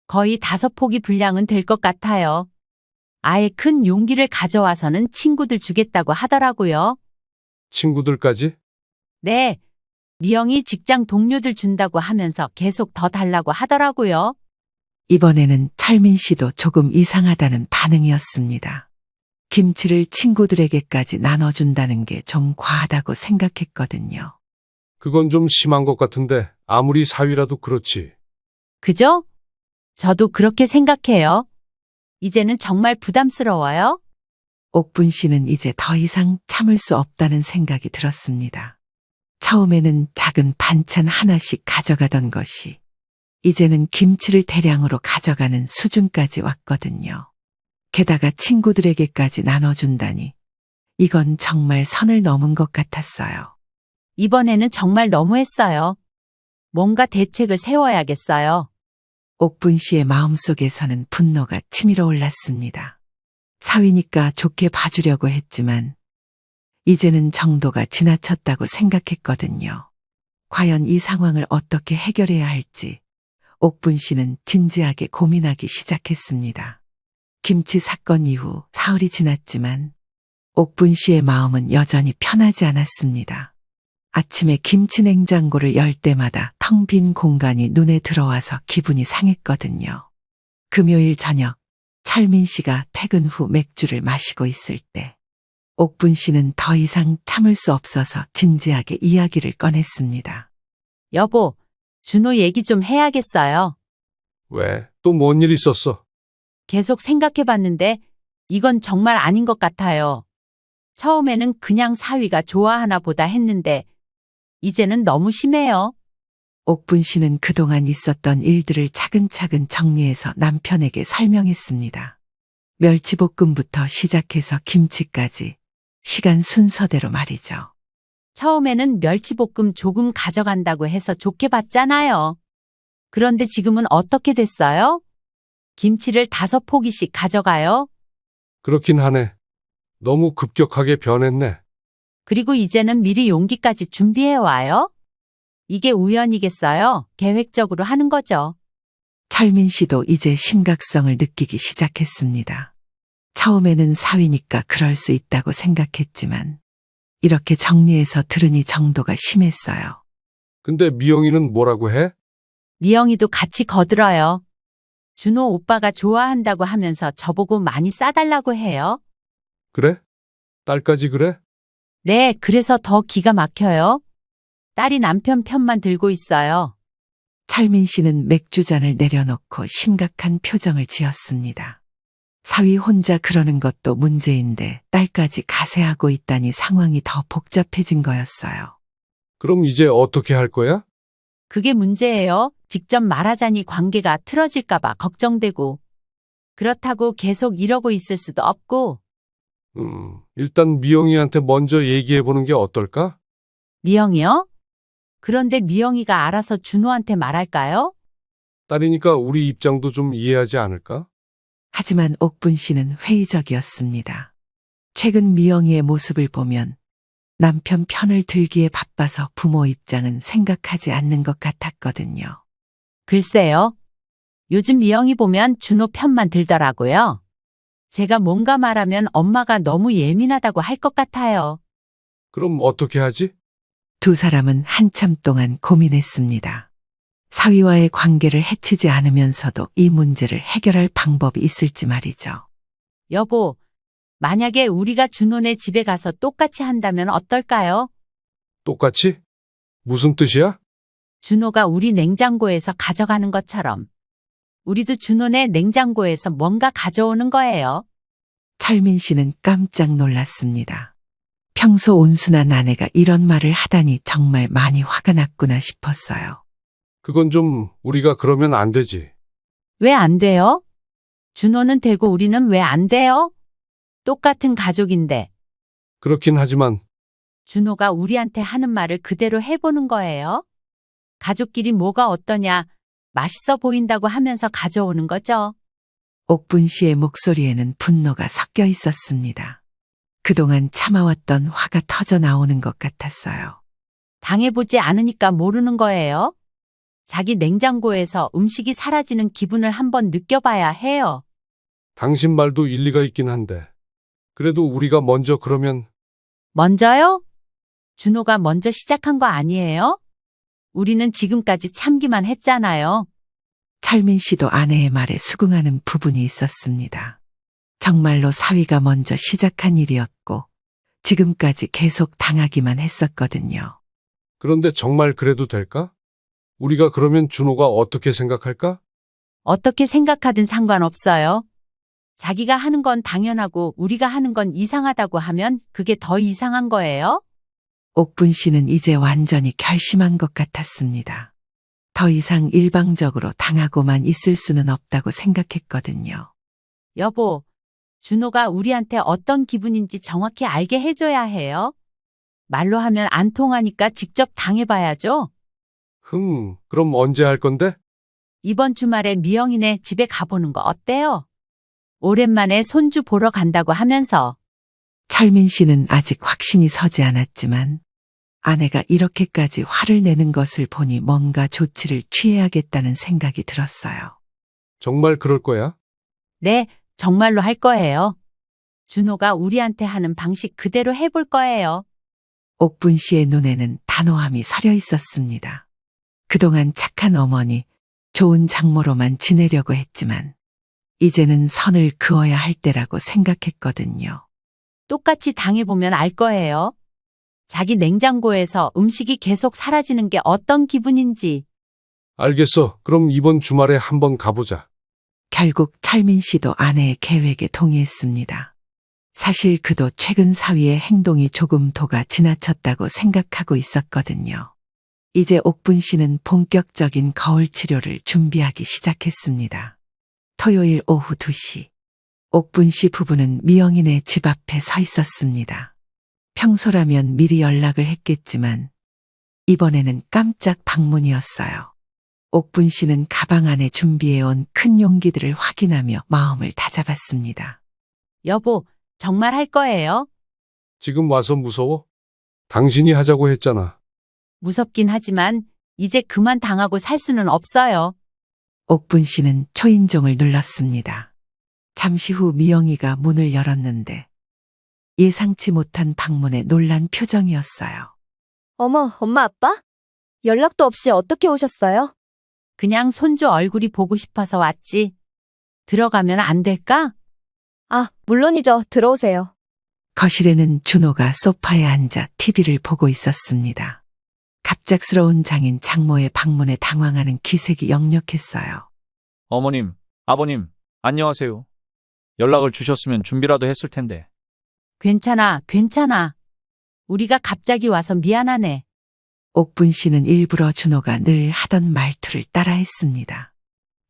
거의 5포기 분량은 될 것 같아요. 아예 큰 용기를 가져와서는 친구들 주겠다고 하더라고요. 친구들까지? 네, 미영이 직장 동료들 준다고 하면서 계속 더 달라고 하더라고요. 이번에는 철민 씨도 조금 이상하다는 반응이었습니다. 김치를 친구들에게까지 나눠준다는 게 좀 과하다고 생각했거든요. 그건 좀 심한 것 같은데 아무리 사위라도 그렇지. 그죠? 저도 그렇게 생각해요. 이제는 정말 부담스러워요. 옥분 씨는 이제 더 이상 참을 수 없다는 생각이 들었습니다. 처음에는 작은 반찬 하나씩 가져가던 것이 이제는 김치를 대량으로 가져가는 수준까지 왔거든요. 게다가 친구들에게까지 나눠준다니 이건 정말 선을 넘은 것 같았어요. 이번에는 정말 너무했어요. 뭔가 대책을 세워야겠어요. 옥분 씨의 마음속에서는 분노가 치밀어 올랐습니다. 사위니까 좋게 봐주려고 했지만 이제는 정도가 지나쳤다고 생각했거든요. 과연 이 상황을 어떻게 해결해야 할지 옥분 씨는 진지하게 고민하기 시작했습니다. 김치 사건 이후 사흘이 지났지만 옥분 씨의 마음은 여전히 편하지 않았습니다. 아침에 김치 냉장고를 열 때마다 텅 빈 공간이 눈에 들어와서 기분이 상했거든요. 금요일 저녁 철민 씨가 퇴근 후 맥주를 마시고 있을 때 옥분 씨는 더 이상 참을 수 없어서 진지하게 이야기를 꺼냈습니다. 여보, 준호 얘기 좀 해야겠어요. 왜? 또 뭔 일 있었어? 계속 생각해봤는데 이건 정말 아닌 것 같아요. 처음에는 그냥 사위가 좋아하나 보다 했는데 이제는 너무 심해요. 옥분 씨는 그동안 있었던 일들을 차근차근 정리해서 남편에게 설명했습니다. 멸치볶음부터 시작해서 김치까지 시간 순서대로 말이죠. 처음에는 멸치볶음 조금 가져간다고 해서 좋게 봤잖아요. 그런데 지금은 어떻게 됐어요? 김치를 5포기씩 가져가요. 그렇긴 하네. 너무 급격하게 변했네. 그리고 이제는 미리 용기까지 준비해와요. 이게 우연이겠어요? 계획적으로 하는 거죠. 철민 씨도 이제 심각성을 느끼기 시작했습니다. 처음에는 사위니까 그럴 수 있다고 생각했지만 이렇게 정리해서 들으니 정도가 심했어요. 근데 미영이는 뭐라고 해? 미영이도 같이 거들어요. 준호 오빠가 좋아한다고 하면서 저보고 많이 싸달라고 해요. 그래? 딸까지 그래? 네, 그래서 더 기가 막혀요. 딸이 남편 편만 들고 있어요. 철민 씨는 맥주잔을 내려놓고 심각한 표정을 지었습니다. 사위 혼자 그러는 것도 문제인데 딸까지 가세하고 있다니 상황이 더 복잡해진 거였어요. 그럼 이제 어떻게 할 거야? 그게 문제예요. 직접 말하자니 관계가 틀어질까봐 걱정되고. 그렇다고 계속 이러고 있을 수도 없고. 일단 미영이한테 먼저 얘기해 보는 게 어떨까? 미영이요? 그런데 미영이가 알아서 준호한테 말할까요? 딸이니까 우리 입장도 좀 이해하지 않을까? 하지만 옥분 씨는 회의적이었습니다. 최근 미영이의 모습을 보면 남편 편을 들기에 바빠서 부모 입장은 생각하지 않는 것 같았거든요. 글쎄요. 요즘 미영이 보면 준호 편만 들더라고요. 제가 뭔가 말하면 엄마가 너무 예민하다고 할 것 같아요. 그럼 어떻게 하지? 두 사람은 한참 동안 고민했습니다. 사위와의 관계를 해치지 않으면서도 이 문제를 해결할 방법이 있을지 말이죠. 여보, 만약에 우리가 준호네 집에 가서 똑같이 한다면 어떨까요? 똑같이? 무슨 뜻이야? 준호가 우리 냉장고에서 가져가는 것처럼. 우리도 준호네 냉장고에서 뭔가 가져오는 거예요. 철민 씨는 깜짝 놀랐습니다. 평소 온순한 아내가 이런 말을 하다니 정말 많이 화가 났구나 싶었어요. 그건 좀 우리가 그러면 안 되지. 왜 안 돼요? 준호는 되고 우리는 왜 안 돼요? 똑같은 가족인데 그렇긴 하지만 준호가 우리한테 하는 말을 그대로 해보는 거예요. 가족끼리 뭐가 어떠냐, 맛있어 보인다고 하면서 가져오는 거죠. 옥분 씨의 목소리에는 분노가 섞여 있었습니다. 그동안 참아왔던 화가 터져 나오는 것 같았어요. 당해보지 않으니까 모르는 거예요. 자기 냉장고에서 음식이 사라지는 기분을 한번 느껴봐야 해요. 당신 말도 일리가 있긴 한데. 그래도 우리가 먼저 그러면 먼저요? 준호가 먼저 시작한 거 아니에요? 우리는 지금까지 참기만 했잖아요. 철민 씨도 아내의 말에 수긍하는 부분이 있었습니다. 정말로 사위가 먼저 시작한 일이었고 지금까지 계속 당하기만 했었거든요. 그런데 정말 그래도 될까? 우리가 그러면 준호가 어떻게 생각할까? 어떻게 생각하든 상관없어요. 자기가 하는 건 당연하고 우리가 하는 건 이상하다고 하면 그게 더 이상한 거예요? 옥분 씨는 이제 완전히 결심한 것 같았습니다. 더 이상 일방적으로 당하고만 있을 수는 없다고 생각했거든요. 여보, 준호가 우리한테 어떤 기분인지 정확히 알게 해줘야 해요. 말로 하면 안 통하니까 직접 당해봐야죠. 그럼 언제 할 건데? 이번 주말에 미영이네 집에 가보는 거 어때요? 오랜만에 손주 보러 간다고 하면서. 철민 씨는 아직 확신이 서지 않았지만 아내가 이렇게까지 화를 내는 것을 보니 뭔가 조치를 취해야겠다는 생각이 들었어요. 정말 그럴 거야? 네, 정말로 할 거예요. 준호가 우리한테 하는 방식 그대로 해볼 거예요. 옥분 씨의 눈에는 단호함이 서려 있었습니다. 그동안 착한 어머니, 좋은 장모로만 지내려고 했지만 이제는 선을 그어야 할 때라고 생각했거든요. 똑같이 당해보면 알 거예요. 자기 냉장고에서 음식이 계속 사라지는 게 어떤 기분인지. 알겠어. 그럼 이번 주말에 한번 가보자. 결국 철민 씨도 아내의 계획에 동의했습니다. 사실 그도 최근 사위의 행동이 조금 도가 지나쳤다고 생각하고 있었거든요. 이제 옥분 씨는 본격적인 거울 치료를 준비하기 시작했습니다. 토요일 오후 2시. 옥분 씨 부부는 미영이네 집 앞에 서 있었습니다. 평소라면 미리 연락을 했겠지만 이번에는 깜짝 방문이었어요. 옥분 씨는 가방 안에 준비해온 큰 용기들을 확인하며 마음을 다잡았습니다. 여보, 정말 할 거예요? 지금 와서 무서워? 당신이 하자고 했잖아. 무섭긴 하지만 이제 그만 당하고 살 수는 없어요. 옥분 씨는 초인종을 눌렀습니다. 잠시 후 미영이가 문을 열었는데 예상치 못한 방문에 놀란 표정이었어요. 어머, 엄마, 아빠? 연락도 없이 어떻게 오셨어요? 그냥 손주 얼굴이 보고 싶어서 왔지. 들어가면 안 될까? 아, 물론이죠. 들어오세요. 거실에는 준호가 소파에 앉아 TV를 보고 있었습니다. 갑작스러운 장인 장모의 방문에 당황하는 기색이 역력했어요. 어머님, 아버님, 안녕하세요. 연락을 주셨으면 준비라도 했을 텐데. 괜찮아, 괜찮아. 우리가 갑자기 와서 미안하네. 옥분 씨는 일부러 준호가 늘 하던 말투를 따라했습니다.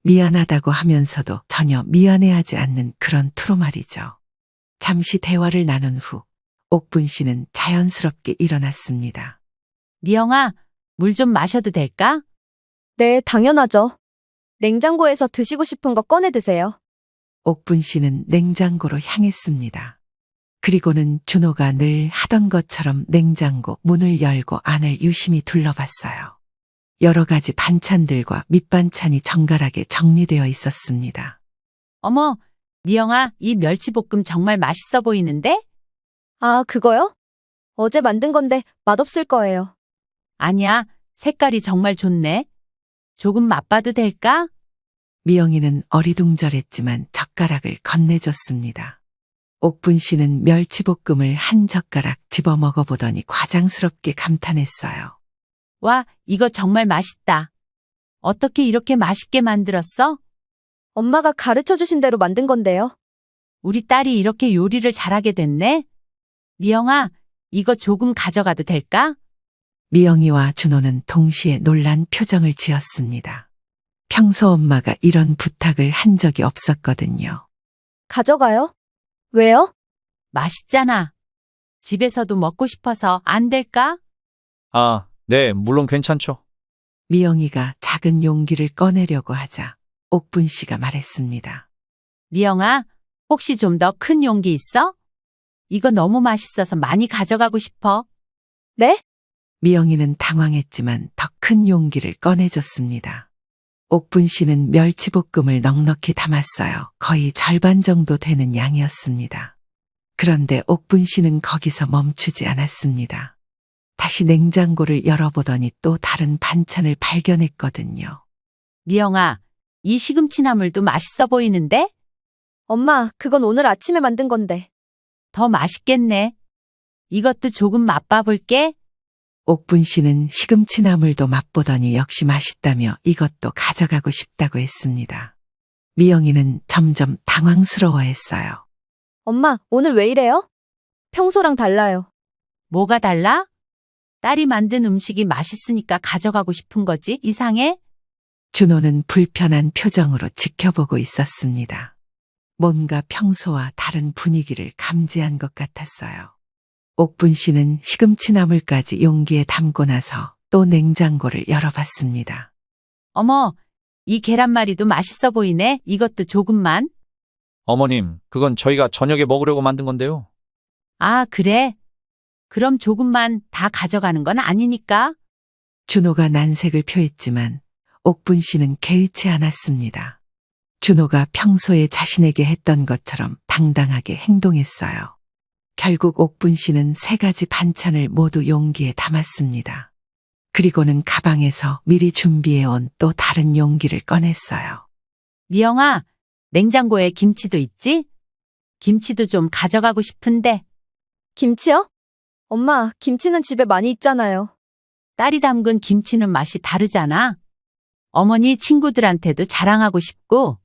미안하다고 하면서도 전혀 미안해하지 않는 그런 투로 말이죠. 잠시 대화를 나눈 후 옥분 씨는 자연스럽게 일어났습니다. 미영아, 물 좀 마셔도 될까? 네, 당연하죠. 냉장고에서 드시고 싶은 거 꺼내 드세요. 옥분 씨는 냉장고로 향했습니다. 그리고는 준호가 늘 하던 것처럼 냉장고 문을 열고 안을 유심히 둘러봤어요. 여러 가지 반찬들과 밑반찬이 정갈하게 정리되어 있었습니다. 어머, 미영아, 이 멸치볶음 정말 맛있어 보이는데? 아, 그거요? 어제 만든 건데 맛없을 거예요. 아니야, 색깔이 정말 좋네. 조금 맛봐도 될까? 미영이는 어리둥절했지만 젓가락을 건네줬습니다. 옥분 씨는 멸치볶음을 한 젓가락 집어 먹어보더니 과장스럽게 감탄했어요. 와, 이거 정말 맛있다. 어떻게 이렇게 맛있게 만들었어? 엄마가 가르쳐 주신 대로 만든 건데요. 우리 딸이 이렇게 요리를 잘하게 됐네? 미영아, 이거 조금 가져가도 될까? 미영이와 준호는 동시에 놀란 표정을 지었습니다. 평소 엄마가 이런 부탁을 한 적이 없었거든요. 가져가요? 왜요? 맛있잖아. 집에서도 먹고 싶어서 안 될까? 아, 네, 물론 괜찮죠. 미영이가 작은 용기를 꺼내려고 하자 옥분 씨가 말했습니다. 미영아, 혹시 좀 더 큰 용기 있어? 이거 너무 맛있어서 많이 가져가고 싶어. 네? 미영이는 당황했지만 더 큰 용기를 꺼내줬습니다. 옥분 씨는 멸치볶음을 넉넉히 담았어요. 거의 절반 정도 되는 양이었습니다. 그런데 옥분 씨는 거기서 멈추지 않았습니다. 다시 냉장고를 열어보더니 또 다른 반찬을 발견했거든요. 미영아, 이 시금치나물도 맛있어 보이는데? 엄마, 그건 오늘 아침에 만든 건데. 더 맛있겠네. 이것도 조금 맛봐볼게. 옥분 씨는 시금치 나물도 맛보더니 역시 맛있다며 이것도 가져가고 싶다고 했습니다. 미영이는 점점 당황스러워했어요. 엄마, 오늘 왜 이래요? 평소랑 달라요. 뭐가 달라? 딸이 만든 음식이 맛있으니까 가져가고 싶은 거지? 이상해? 준호는 불편한 표정으로 지켜보고 있었습니다. 뭔가 평소와 다른 분위기를 감지한 것 같았어요. 옥분 씨는 시금치 나물까지 용기에 담고 나서 또 냉장고를 열어봤습니다. 어머, 이 계란말이도 맛있어 보이네. 이것도 조금만. 어머님, 그건 저희가 저녁에 먹으려고 만든 건데요. 아, 그래? 그럼 조금만 다 가져가는 건 아니니까. 준호가 난색을 표했지만 옥분 씨는 개의치 않았습니다. 준호가 평소에 자신에게 했던 것처럼 당당하게 행동했어요. 결국 옥분 씨는 3가지 반찬을 모두 용기에 담았습니다. 그리고는 가방에서 미리 준비해온 또 다른 용기를 꺼냈어요. 미영아, 냉장고에 김치도 있지? 김치도 좀 가져가고 싶은데. 김치요? 엄마, 김치는 집에 많이 있잖아요. 딸이 담근 김치는 맛이 다르잖아. 어머니 친구들한테도 자랑하고 싶고.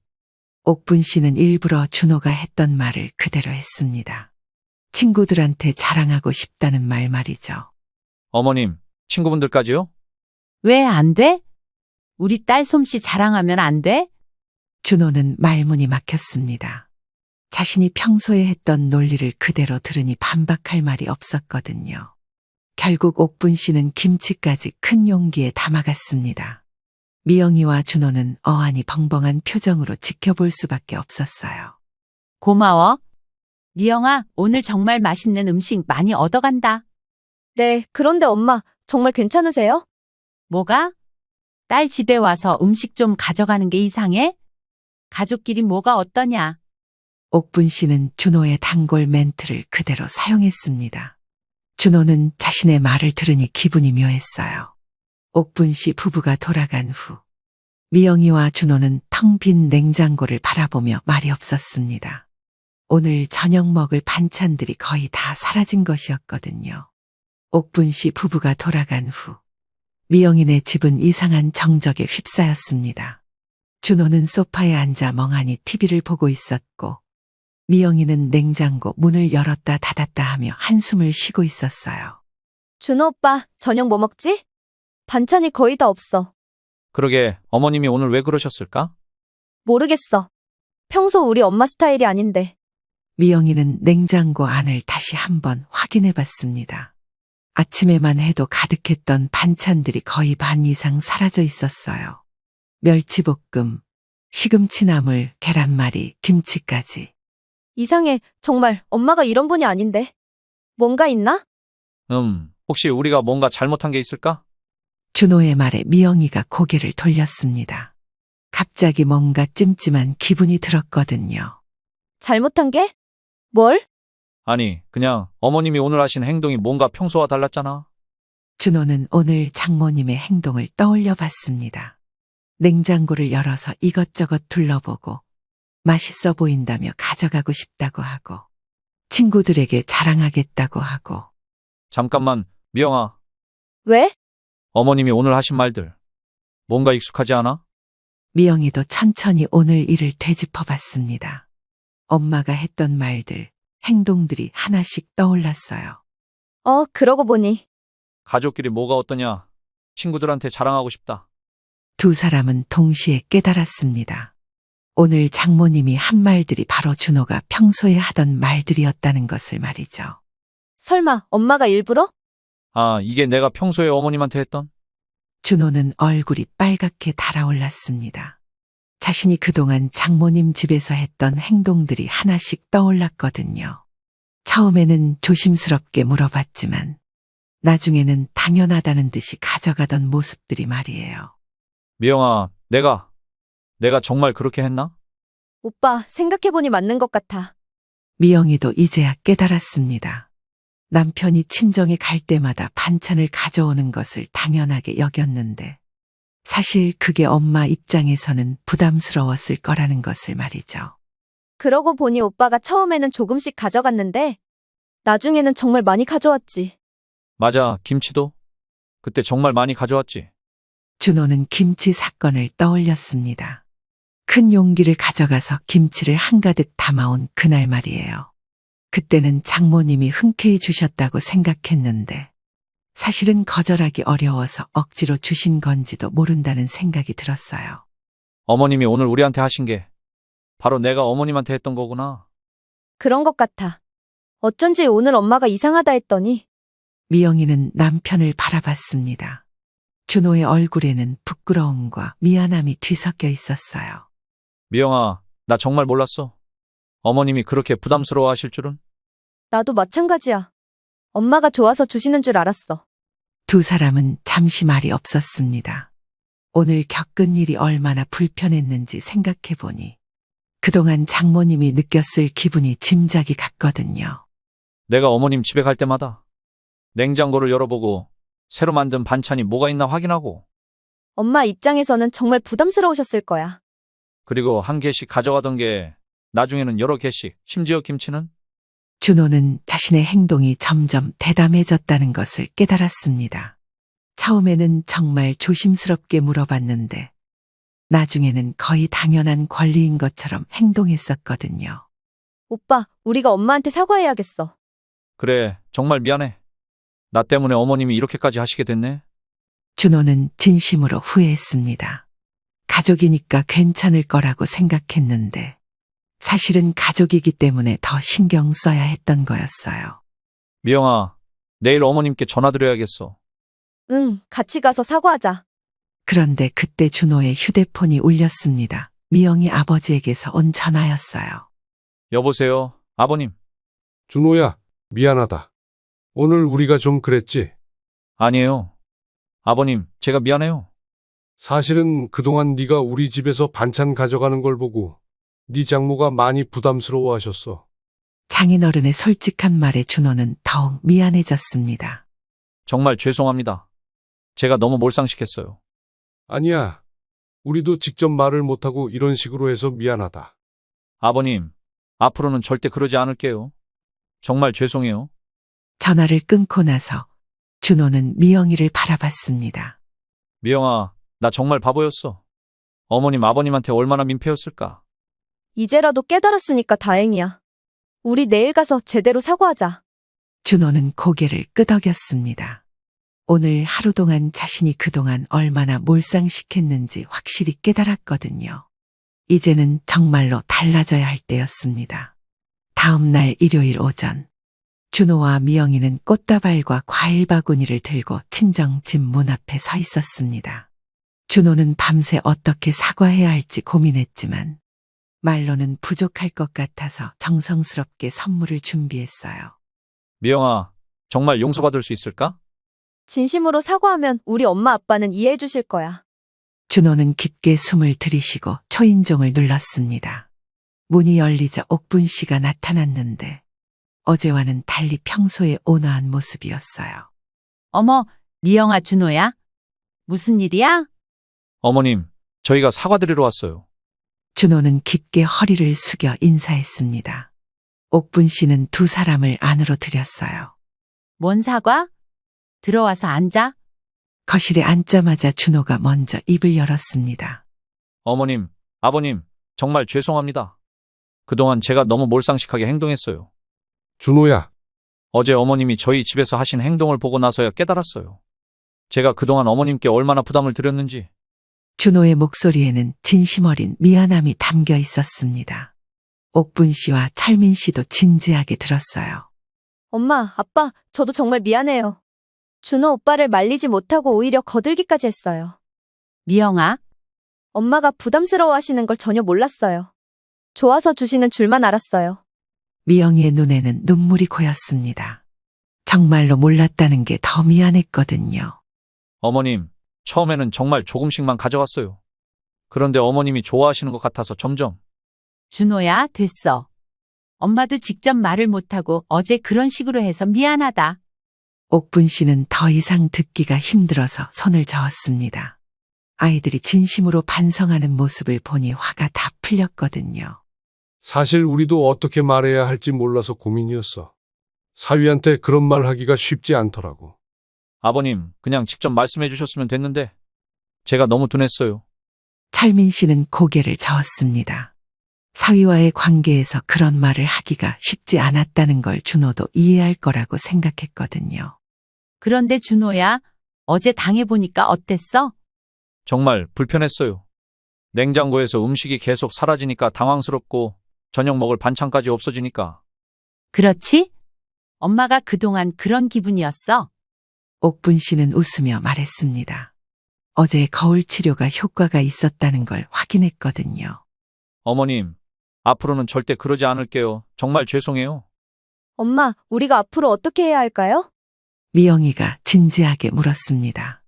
옥분 씨는 일부러 준호가 했던 말을 그대로 했습니다. 친구들한테 자랑하고 싶다는 말 말이죠. 어머님, 친구분들까지요? 왜 안 돼? 우리 딸 솜씨 자랑하면 안 돼? 준호는 말문이 막혔습니다. 자신이 평소에 했던 논리를 그대로 들으니 반박할 말이 없었거든요. 결국 옥분 씨는 김치까지 큰 용기에 담아갔습니다. 미영이와 준호는 어안이 벙벙한 표정으로 지켜볼 수밖에 없었어요. 고마워. 미영아, 오늘 정말 맛있는 음식 많이 얻어간다. 네, 그런데 엄마, 정말 괜찮으세요? 뭐가? 딸 집에 와서 음식 좀 가져가는 게 이상해? 가족끼리 뭐가 어떠냐? 옥분 씨는 준호의 단골 멘트를 그대로 사용했습니다. 준호는 자신의 말을 들으니 기분이 묘했어요. 옥분 씨 부부가 돌아간 후 미영이와 준호는 텅 빈 냉장고를 바라보며 말이 없었습니다. 오늘 저녁 먹을 반찬들이 거의 다 사라진 것이었거든요. 옥분 씨 부부가 돌아간 후 미영이네 집은 이상한 정적에 휩싸였습니다. 준호는 소파에 앉아 멍하니 TV를 보고 있었고 미영이는 냉장고 문을 열었다 닫았다 하며 한숨을 쉬고 있었어요. 준호 오빠, 저녁 뭐 먹지? 반찬이 거의 다 없어. 그러게 어머님이 오늘 왜 그러셨을까? 모르겠어. 평소 우리 엄마 스타일이 아닌데. 미영이는 냉장고 안을 다시 한번 확인해 봤습니다. 아침에만 해도 가득했던 반찬들이 거의 반 이상 사라져 있었어요. 멸치볶음, 시금치나물, 계란말이, 김치까지. 이상해. 정말 엄마가 이런 분이 아닌데. 뭔가 있나? 혹시 우리가 뭔가 잘못한 게 있을까? 준호의 말에 미영이가 고개를 돌렸습니다. 갑자기 뭔가 찜찜한 기분이 들었거든요. 잘못한 게? 뭘? 아니, 그냥 어머님이 오늘 하신 행동이 뭔가 평소와 달랐잖아. 준호는 오늘 장모님의 행동을 떠올려 봤습니다. 냉장고를 열어서 이것저것 둘러보고 맛있어 보인다며 가져가고 싶다고 하고 친구들에게 자랑하겠다고 하고. 잠깐만, 미영아. 왜? 어머님이 오늘 하신 말들. 뭔가 익숙하지 않아? 미영이도 천천히 오늘 일을 되짚어 봤습니다. 엄마가 했던 말들, 행동들이 하나씩 떠올랐어요. 그러고 보니. 가족끼리 뭐가 어떠냐? 친구들한테 자랑하고 싶다. 두 사람은 동시에 깨달았습니다. 오늘 장모님이 한 말들이 바로 준호가 평소에 하던 말들이었다는 것을 말이죠. 설마 엄마가 일부러? 아, 이게 내가 평소에 어머님한테 했던? 준호는 얼굴이 빨갛게 달아올랐습니다. 자신이 그동안 장모님 집에서 했던 행동들이 하나씩 떠올랐거든요. 처음에는 조심스럽게 물어봤지만 나중에는 당연하다는 듯이 가져가던 모습들이 말이에요. 미영아, 내가 정말 그렇게 했나? 오빠, 생각해보니 맞는 것 같아. 미영이도 이제야 깨달았습니다. 남편이 친정에 갈 때마다 반찬을 가져오는 것을 당연하게 여겼는데 사실 그게 엄마 입장에서는 부담스러웠을 거라는 것을 말이죠. 그러고 보니 오빠가 처음에는 조금씩 가져갔는데 나중에는 정말 많이 가져왔지. 맞아, 김치도? 그때 정말 많이 가져왔지. 준호는 김치 사건을 떠올렸습니다. 큰 용기를 가져가서 김치를 한가득 담아온 그날 말이에요. 그때는 장모님이 흔쾌히 주셨다고 생각했는데 사실은 거절하기 어려워서 억지로 주신 건지도 모른다는 생각이 들었어요. 어머님이 오늘 우리한테 하신 게 바로 내가 어머님한테 했던 거구나. 그런 것 같아. 어쩐지 오늘 엄마가 이상하다 했더니 미영이는 남편을 바라봤습니다. 준호의 얼굴에는 부끄러움과 미안함이 뒤섞여 있었어요. 미영아, 나 정말 몰랐어. 어머님이 그렇게 부담스러워 하실 줄은? 나도 마찬가지야. 엄마가 좋아서 주시는 줄 알았어. 두 사람은 잠시 말이 없었습니다. 오늘 겪은 일이 얼마나 불편했는지 생각해보니 그동안 장모님이 느꼈을 기분이 짐작이 갔거든요. 내가 어머님 집에 갈 때마다 냉장고를 열어보고 새로 만든 반찬이 뭐가 있나 확인하고 엄마 입장에서는 정말 부담스러우셨을 거야. 그리고 한 개씩 가져가던 게 나중에는 여러 개씩, 심지어 김치는? 준호는 자신의 행동이 점점 대담해졌다는 것을 깨달았습니다. 처음에는 정말 조심스럽게 물어봤는데 나중에는 거의 당연한 권리인 것처럼 행동했었거든요. 오빠, 우리가 엄마한테 사과해야겠어. 그래, 정말 미안해. 나 때문에 어머님이 이렇게까지 하시게 됐네. 준호는 진심으로 후회했습니다. 가족이니까 괜찮을 거라고 생각했는데 사실은 가족이기 때문에 더 신경 써야 했던 거였어요. 미영아, 내일 어머님께 전화드려야겠어. 응, 같이 가서 사과하자. 그런데 그때 준호의 휴대폰이 울렸습니다. 미영이 아버지에게서 온 전화였어요. 여보세요, 아버님. 준호야, 미안하다. 오늘 우리가 좀 그랬지? 아니에요. 아버님, 제가 미안해요. 사실은 그동안 네가 우리 집에서 반찬 가져가는 걸 보고 네 장모가 많이 부담스러워하셨어. 장인어른의 솔직한 말에 준호는 더욱 미안해졌습니다. 정말 죄송합니다. 제가 너무 몰상식했어요. 아니야. 우리도 직접 말을 못하고 이런 식으로 해서 미안하다. 아버님, 앞으로는 절대 그러지 않을게요. 정말 죄송해요. 전화를 끊고 나서 준호는 미영이를 바라봤습니다. 미영아, 나 정말 바보였어. 어머님, 아버님한테 얼마나 민폐였을까? 이제라도 깨달았으니까 다행이야. 우리 내일 가서 제대로 사과하자. 준호는 고개를 끄덕였습니다. 오늘 하루 동안 자신이 그동안 얼마나 몰상식했는지 확실히 깨달았거든요. 이제는 정말로 달라져야 할 때였습니다. 다음 날 일요일 오전, 준호와 미영이는 꽃다발과 과일 바구니를 들고 친정 집 문 앞에 서 있었습니다. 준호는 밤새 어떻게 사과해야 할지 고민했지만 말로는 부족할 것 같아서 정성스럽게 선물을 준비했어요. 미영아, 정말 용서받을 수 있을까? 진심으로 사과하면 우리 엄마 아빠는 이해해 주실 거야. 준호는 깊게 숨을 들이쉬고 초인종을 눌렀습니다. 문이 열리자 옥분 씨가 나타났는데 어제와는 달리 평소에 온화한 모습이었어요. 어머, 미영아, 준호야? 무슨 일이야? 어머님, 저희가 사과드리러 왔어요. 준호는 깊게 허리를 숙여 인사했습니다. 옥분 씨는 두 사람을 안으로 들였어요. 뭔 사과? 들어와서 앉아. 거실에 앉자마자 준호가 먼저 입을 열었습니다. 어머님, 아버님, 정말 죄송합니다. 그동안 제가 너무 몰상식하게 행동했어요. 준호야, 어제 어머님이 저희 집에서 하신 행동을 보고 나서야 깨달았어요. 제가 그동안 어머님께 얼마나 부담을 드렸는지. 준호의 목소리에는 진심 어린 미안함이 담겨 있었습니다. 옥분 씨와 철민 씨도 진지하게 들었어요. 엄마, 아빠, 저도 정말 미안해요. 준호 오빠를 말리지 못하고 오히려 거들기까지 했어요. 미영아, 엄마가 부담스러워 하시는 걸 전혀 몰랐어요. 좋아서 주시는 줄만 알았어요. 미영이의 눈에는 눈물이 고였습니다. 정말로 몰랐다는 게 더 미안했거든요. 어머님, 처음에는 정말 조금씩만 가져갔어요. 그런데 어머님이 좋아하시는 것 같아서 점점. 준호야, 됐어. 엄마도 직접 말을 못하고 어제 그런 식으로 해서 미안하다. 옥분 씨는 더 이상 듣기가 힘들어서 손을 저었습니다. 아이들이 진심으로 반성하는 모습을 보니 화가 다 풀렸거든요. 사실 우리도 어떻게 말해야 할지 몰라서 고민이었어. 사위한테 그런 말 하기가 쉽지 않더라고. 아버님, 그냥 직접 말씀해 주셨으면 됐는데 제가 너무 둔했어요. 철민 씨는 고개를 저었습니다. 사위와의 관계에서 그런 말을 하기가 쉽지 않았다는 걸 준호도 이해할 거라고 생각했거든요. 그런데 준호야, 어제 당해보니까 어땠어? 정말 불편했어요. 냉장고에서 음식이 계속 사라지니까 당황스럽고 저녁 먹을 반찬까지 없어지니까. 그렇지? 엄마가 그동안 그런 기분이었어. 옥분 씨는 웃으며 말했습니다. 어제 거울 치료가 효과가 있었다는 걸 확인했거든요. 어머님, 앞으로는 절대 그러지 않을게요. 정말 죄송해요. 엄마, 우리가 앞으로 어떻게 해야 할까요? 미영이가 진지하게 물었습니다.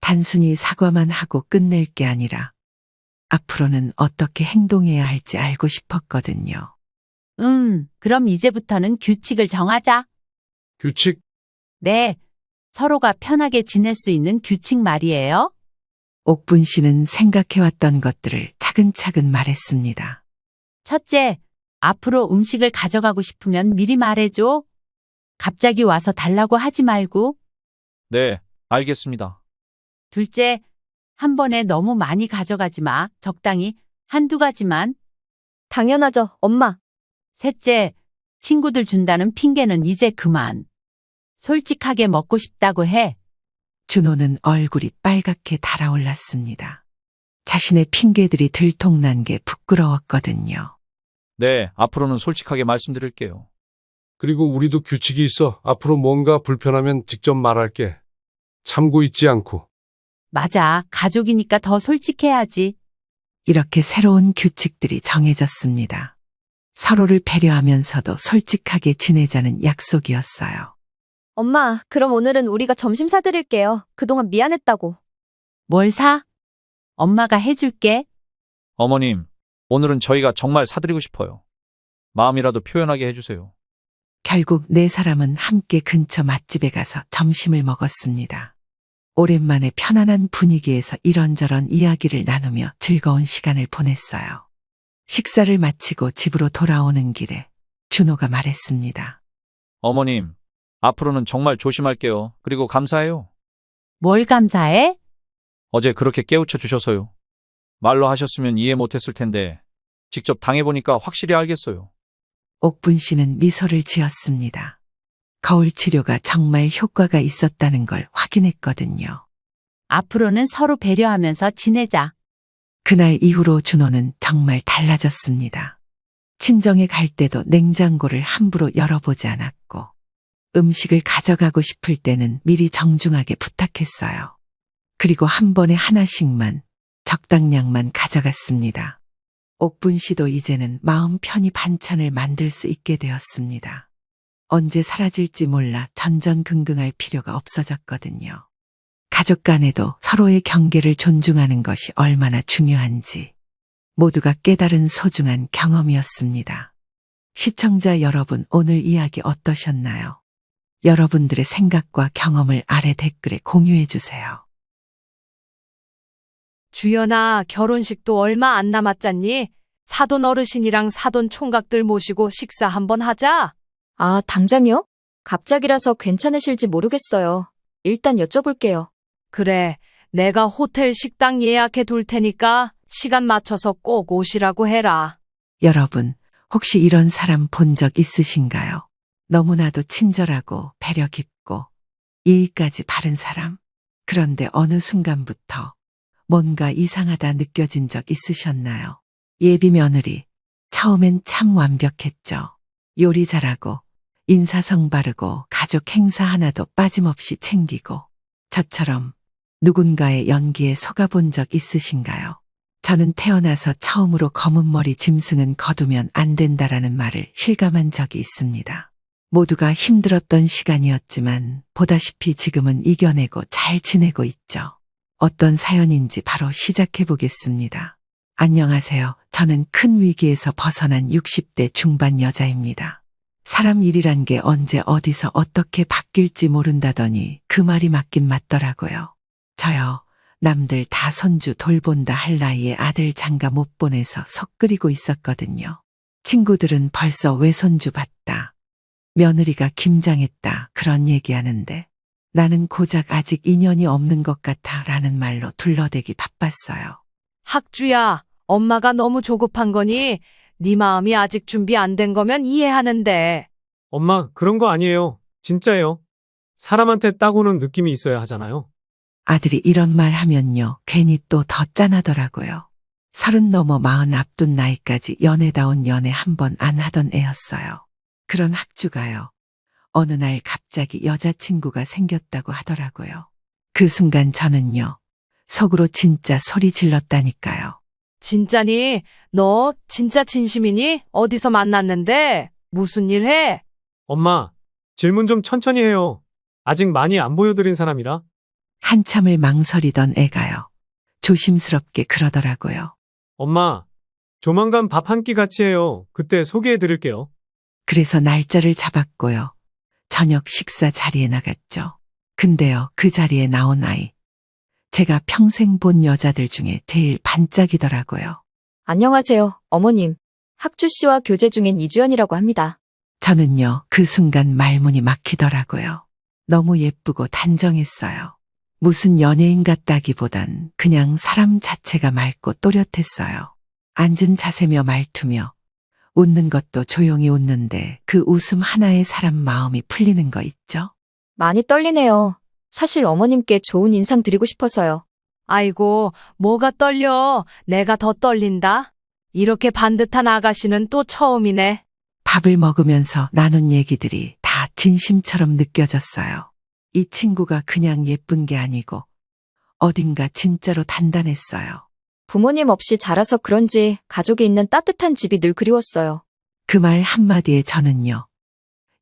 단순히 사과만 하고 끝낼 게 아니라 앞으로는 어떻게 행동해야 할지 알고 싶었거든요. 그럼 이제부터는 규칙을 정하자. 규칙? 네, 서로가 편하게 지낼 수 있는 규칙 말이에요. 옥분 씨는 생각해왔던 것들을 차근차근 말했습니다. 첫째, 앞으로 음식을 가져가고 싶으면 미리 말해줘. 갑자기 와서 달라고 하지 말고. 네, 알겠습니다. 둘째, 한 번에 너무 많이 가져가지 마. 적당히 한두 가지만. 당연하죠, 엄마. 셋째, 친구들 준다는 핑계는 이제 그만. 솔직하게 먹고 싶다고 해. 준호는 얼굴이 빨갛게 달아올랐습니다. 자신의 핑계들이 들통난 게 부끄러웠거든요. 네, 앞으로는 솔직하게 말씀드릴게요. 그리고 우리도 규칙이 있어. 앞으로 뭔가 불편하면 직접 말할게. 참고 있지 않고. 맞아, 가족이니까 더 솔직해야지. 이렇게 새로운 규칙들이 정해졌습니다. 서로를 배려하면서도 솔직하게 지내자는 약속이었어요. 엄마, 그럼 오늘은 우리가 점심 사드릴게요. 그동안 미안했다고. 뭘 사? 엄마가 해줄게. 어머님, 오늘은 저희가 정말 사드리고 싶어요. 마음이라도 표현하게 해주세요. 결국 네 사람은 함께 근처 맛집에 가서 점심을 먹었습니다. 오랜만에 편안한 분위기에서 이런저런 이야기를 나누며 즐거운 시간을 보냈어요. 식사를 마치고 집으로 돌아오는 길에 준호가 말했습니다. 어머님, 앞으로는 정말 조심할게요. 그리고 감사해요. 뭘 감사해? 어제 그렇게 깨우쳐 주셔서요. 말로 하셨으면 이해 못했을 텐데 직접 당해보니까 확실히 알겠어요. 옥분 씨는 미소를 지었습니다. 거울 치료가 정말 효과가 있었다는 걸 확인했거든요. 앞으로는 서로 배려하면서 지내자. 그날 이후로 준호는 정말 달라졌습니다. 친정에 갈 때도 냉장고를 함부로 열어보지 않았고, 음식을 가져가고 싶을 때는 미리 정중하게 부탁했어요. 그리고 한 번에 하나씩만, 적당량만 가져갔습니다. 옥분 씨도 이제는 마음 편히 반찬을 만들 수 있게 되었습니다. 언제 사라질지 몰라 전전긍긍할 필요가 없어졌거든요. 가족 간에도 서로의 경계를 존중하는 것이 얼마나 중요한지 모두가 깨달은 소중한 경험이었습니다. 시청자 여러분, 오늘 이야기 어떠셨나요? 여러분들의 생각과 경험을 아래 댓글에 공유해 주세요. 주연아, 결혼식도 얼마 안 남았잖니? 사돈 어르신이랑 사돈 총각들 모시고 식사 한번 하자. 아, 당장이요? 갑자기라서 괜찮으실지 모르겠어요. 일단 여쭤볼게요. 그래, 내가 호텔 식당 예약해 둘 테니까 시간 맞춰서 꼭 오시라고 해라. 여러분, 혹시 이런 사람 본 적 있으신가요? 너무나도 친절하고 배려 깊고 예의까지 바른 사람. 그런데 어느 순간부터 뭔가 이상하다 느껴진 적 있으셨나요? 예비 며느리, 처음엔 참 완벽했죠. 요리 잘하고 인사성 바르고 가족 행사 하나도 빠짐없이 챙기고. 저처럼 누군가의 연기에 속아본 적 있으신가요? 저는 태어나서 처음으로 검은 머리 짐승은 거두면 안 된다라는 말을 실감한 적이 있습니다. 모두가 힘들었던 시간이었지만 보다시피 지금은 이겨내고 잘 지내고 있죠. 어떤 사연인지 바로 시작해 보겠습니다. 안녕하세요. 저는 큰 위기에서 벗어난 60대 중반 여자입니다. 사람 일이란 게 언제 어디서 어떻게 바뀔지 모른다더니 그 말이 맞긴 맞더라고요. 저요, 남들 다 손주 돌본다 할 나이에 아들 장가 못 보내서 속 끓이고 있었거든요. 친구들은 벌써 외손주 봤다, 며느리가 김장했다 그런 얘기하는데 나는 고작 아직 인연이 없는 것 같아 라는 말로 둘러대기 바빴어요. 학주야, 엄마가 너무 조급한 거니? 네 마음이 아직 준비 안 된 거면 이해하는데. 엄마, 그런 거 아니에요. 진짜예요. 사람한테 딱 오는 느낌이 있어야 하잖아요. 아들이 이런 말 하면요, 괜히 또 더 짠하더라고요. 30 넘어 40 앞둔 나이까지 연애다운 연애 한 번 안 하던 애였어요. 그런 학주가요, 어느 날 갑자기 여자친구가 생겼다고 하더라고요. 그 순간 저는요, 속으로 진짜 소리 질렀다니까요. 진짜니? 너 진짜 진심이니? 어디서 만났는데? 무슨 일 해? 엄마, 질문 좀 천천히 해요. 아직 많이 안 보여드린 사람이라. 한참을 망설이던 애가요, 조심스럽게 그러더라고요. 엄마, 조만간 밥 한 끼 같이 해요. 그때 소개해 드릴게요. 그래서 날짜를 잡았고요. 저녁 식사 자리에 나갔죠. 근데요, 그 자리에 나온 아이, 제가 평생 본 여자들 중에 제일 반짝이더라고요. 안녕하세요, 어머님. 학주 씨와 교제 중인 이주연이라고 합니다. 저는요, 그 순간 말문이 막히더라고요. 너무 예쁘고 단정했어요. 무슨 연예인 같다기보단 그냥 사람 자체가 맑고 또렷했어요. 앉은 자세며 말투며 웃는 것도 조용히 웃는데 그 웃음 하나에 사람 마음이 풀리는 거 있죠? 많이 떨리네요. 사실 어머님께 좋은 인상 드리고 싶어서요. 아이고, 뭐가 떨려. 내가 더 떨린다. 이렇게 반듯한 아가씨는 또 처음이네. 밥을 먹으면서 나눈 얘기들이 다 진심처럼 느껴졌어요. 이 친구가 그냥 예쁜 게 아니고 어딘가 진짜로 단단했어요. 부모님 없이 자라서 그런지 가족이 있는 따뜻한 집이 늘 그리웠어요. 그 말 한마디에 저는요,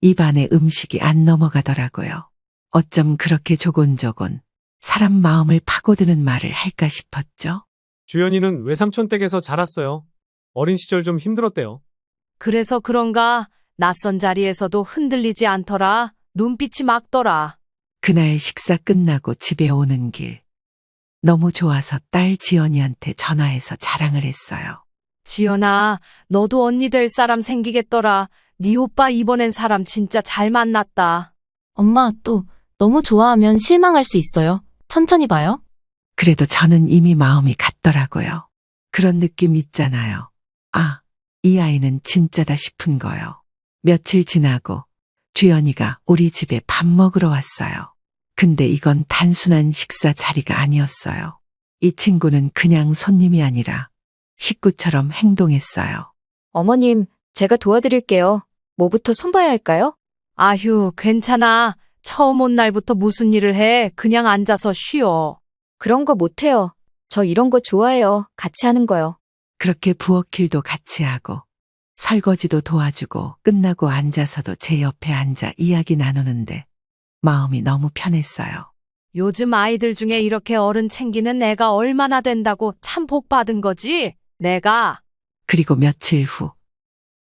입안에 음식이 안 넘어가더라고요. 어쩜 그렇게 조곤조곤 사람 마음을 파고드는 말을 할까 싶었죠. 주연이는 외삼촌 댁에서 자랐어요. 어린 시절 좀 힘들었대요. 그래서 그런가? 낯선 자리에서도 흔들리지 않더라. 눈빛이 맑더라. 그날 식사 끝나고 집에 오는 길. 너무 좋아서 딸 지연이한테 전화해서 자랑을 했어요. 지연아, 너도 언니 될 사람 생기겠더라. 네 오빠 이번엔 사람 진짜 잘 만났다. 엄마, 또 너무 좋아하면 실망할 수 있어요. 천천히 봐요. 그래도 저는 이미 마음이 갔더라고요. 그런 느낌 있잖아요. 아, 이 아이는 진짜다 싶은 거요. 며칠 지나고 주연이가 우리 집에 밥 먹으러 왔어요. 근데 이건 단순한 식사 자리가 아니었어요. 이 친구는 그냥 손님이 아니라 식구처럼 행동했어요. 어머님, 제가 도와드릴게요. 뭐부터 손봐야 할까요? 아휴, 괜찮아. 처음 온 날부터 무슨 일을 해. 그냥 앉아서 쉬어. 그런 거 못해요. 저 이런 거 좋아해요. 같이 하는 거요. 그렇게 부엌일도 같이 하고 설거지도 도와주고 끝나고 앉아서도 제 옆에 앉아 이야기 나누는데 마음이 너무 편했어요. 요즘 아이들 중에 이렇게 어른 챙기는 애가 얼마나 된다고 참 복 받은 거지? 내가. 그리고 며칠 후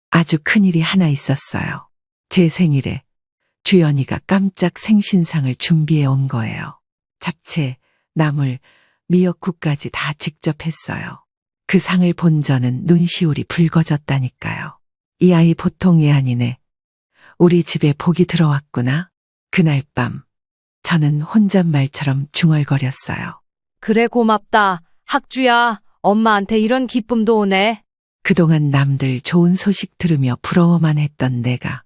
아주 큰일이 하나 있었어요. 제 생일에 주연이가 깜짝 생신상을 준비해 온 거예요. 잡채, 나물, 미역국까지 다 직접 했어요. 그 상을 본 저는 눈시울이 붉어졌다니까요. 이 아이 보통 애 아니네. 우리 집에 복이 들어왔구나. 그날 밤 저는 혼잣말처럼 중얼거렸어요. 그래, 고맙다. 학주야, 엄마한테 이런 기쁨도 오네. 그동안 남들 좋은 소식 들으며 부러워만 했던 내가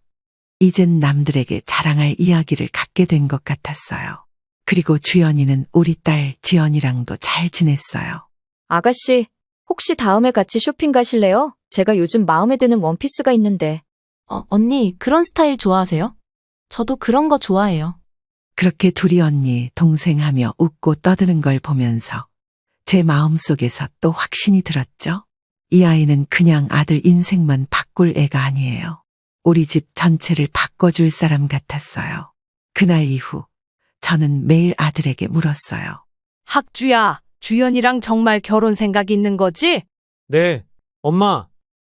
이젠 남들에게 자랑할 이야기를 갖게 된 것 같았어요. 그리고 주연이는 우리 딸 지연이랑도 잘 지냈어요. 아가씨, 혹시 다음에 같이 쇼핑 가실래요? 제가 요즘 마음에 드는 원피스가 있는데. 언니, 그런 스타일 좋아하세요? 저도 그런 거 좋아해요. 그렇게 둘이 언니, 동생 하며 웃고 떠드는 걸 보면서 제 마음속에서 또 확신이 들었죠. 이 아이는 그냥 아들 인생만 바꿀 애가 아니에요. 우리 집 전체를 바꿔줄 사람 같았어요. 그날 이후 저는 매일 아들에게 물었어요. 학주야, 주연이랑 정말 결혼 생각 있는 거지? 네, 엄마.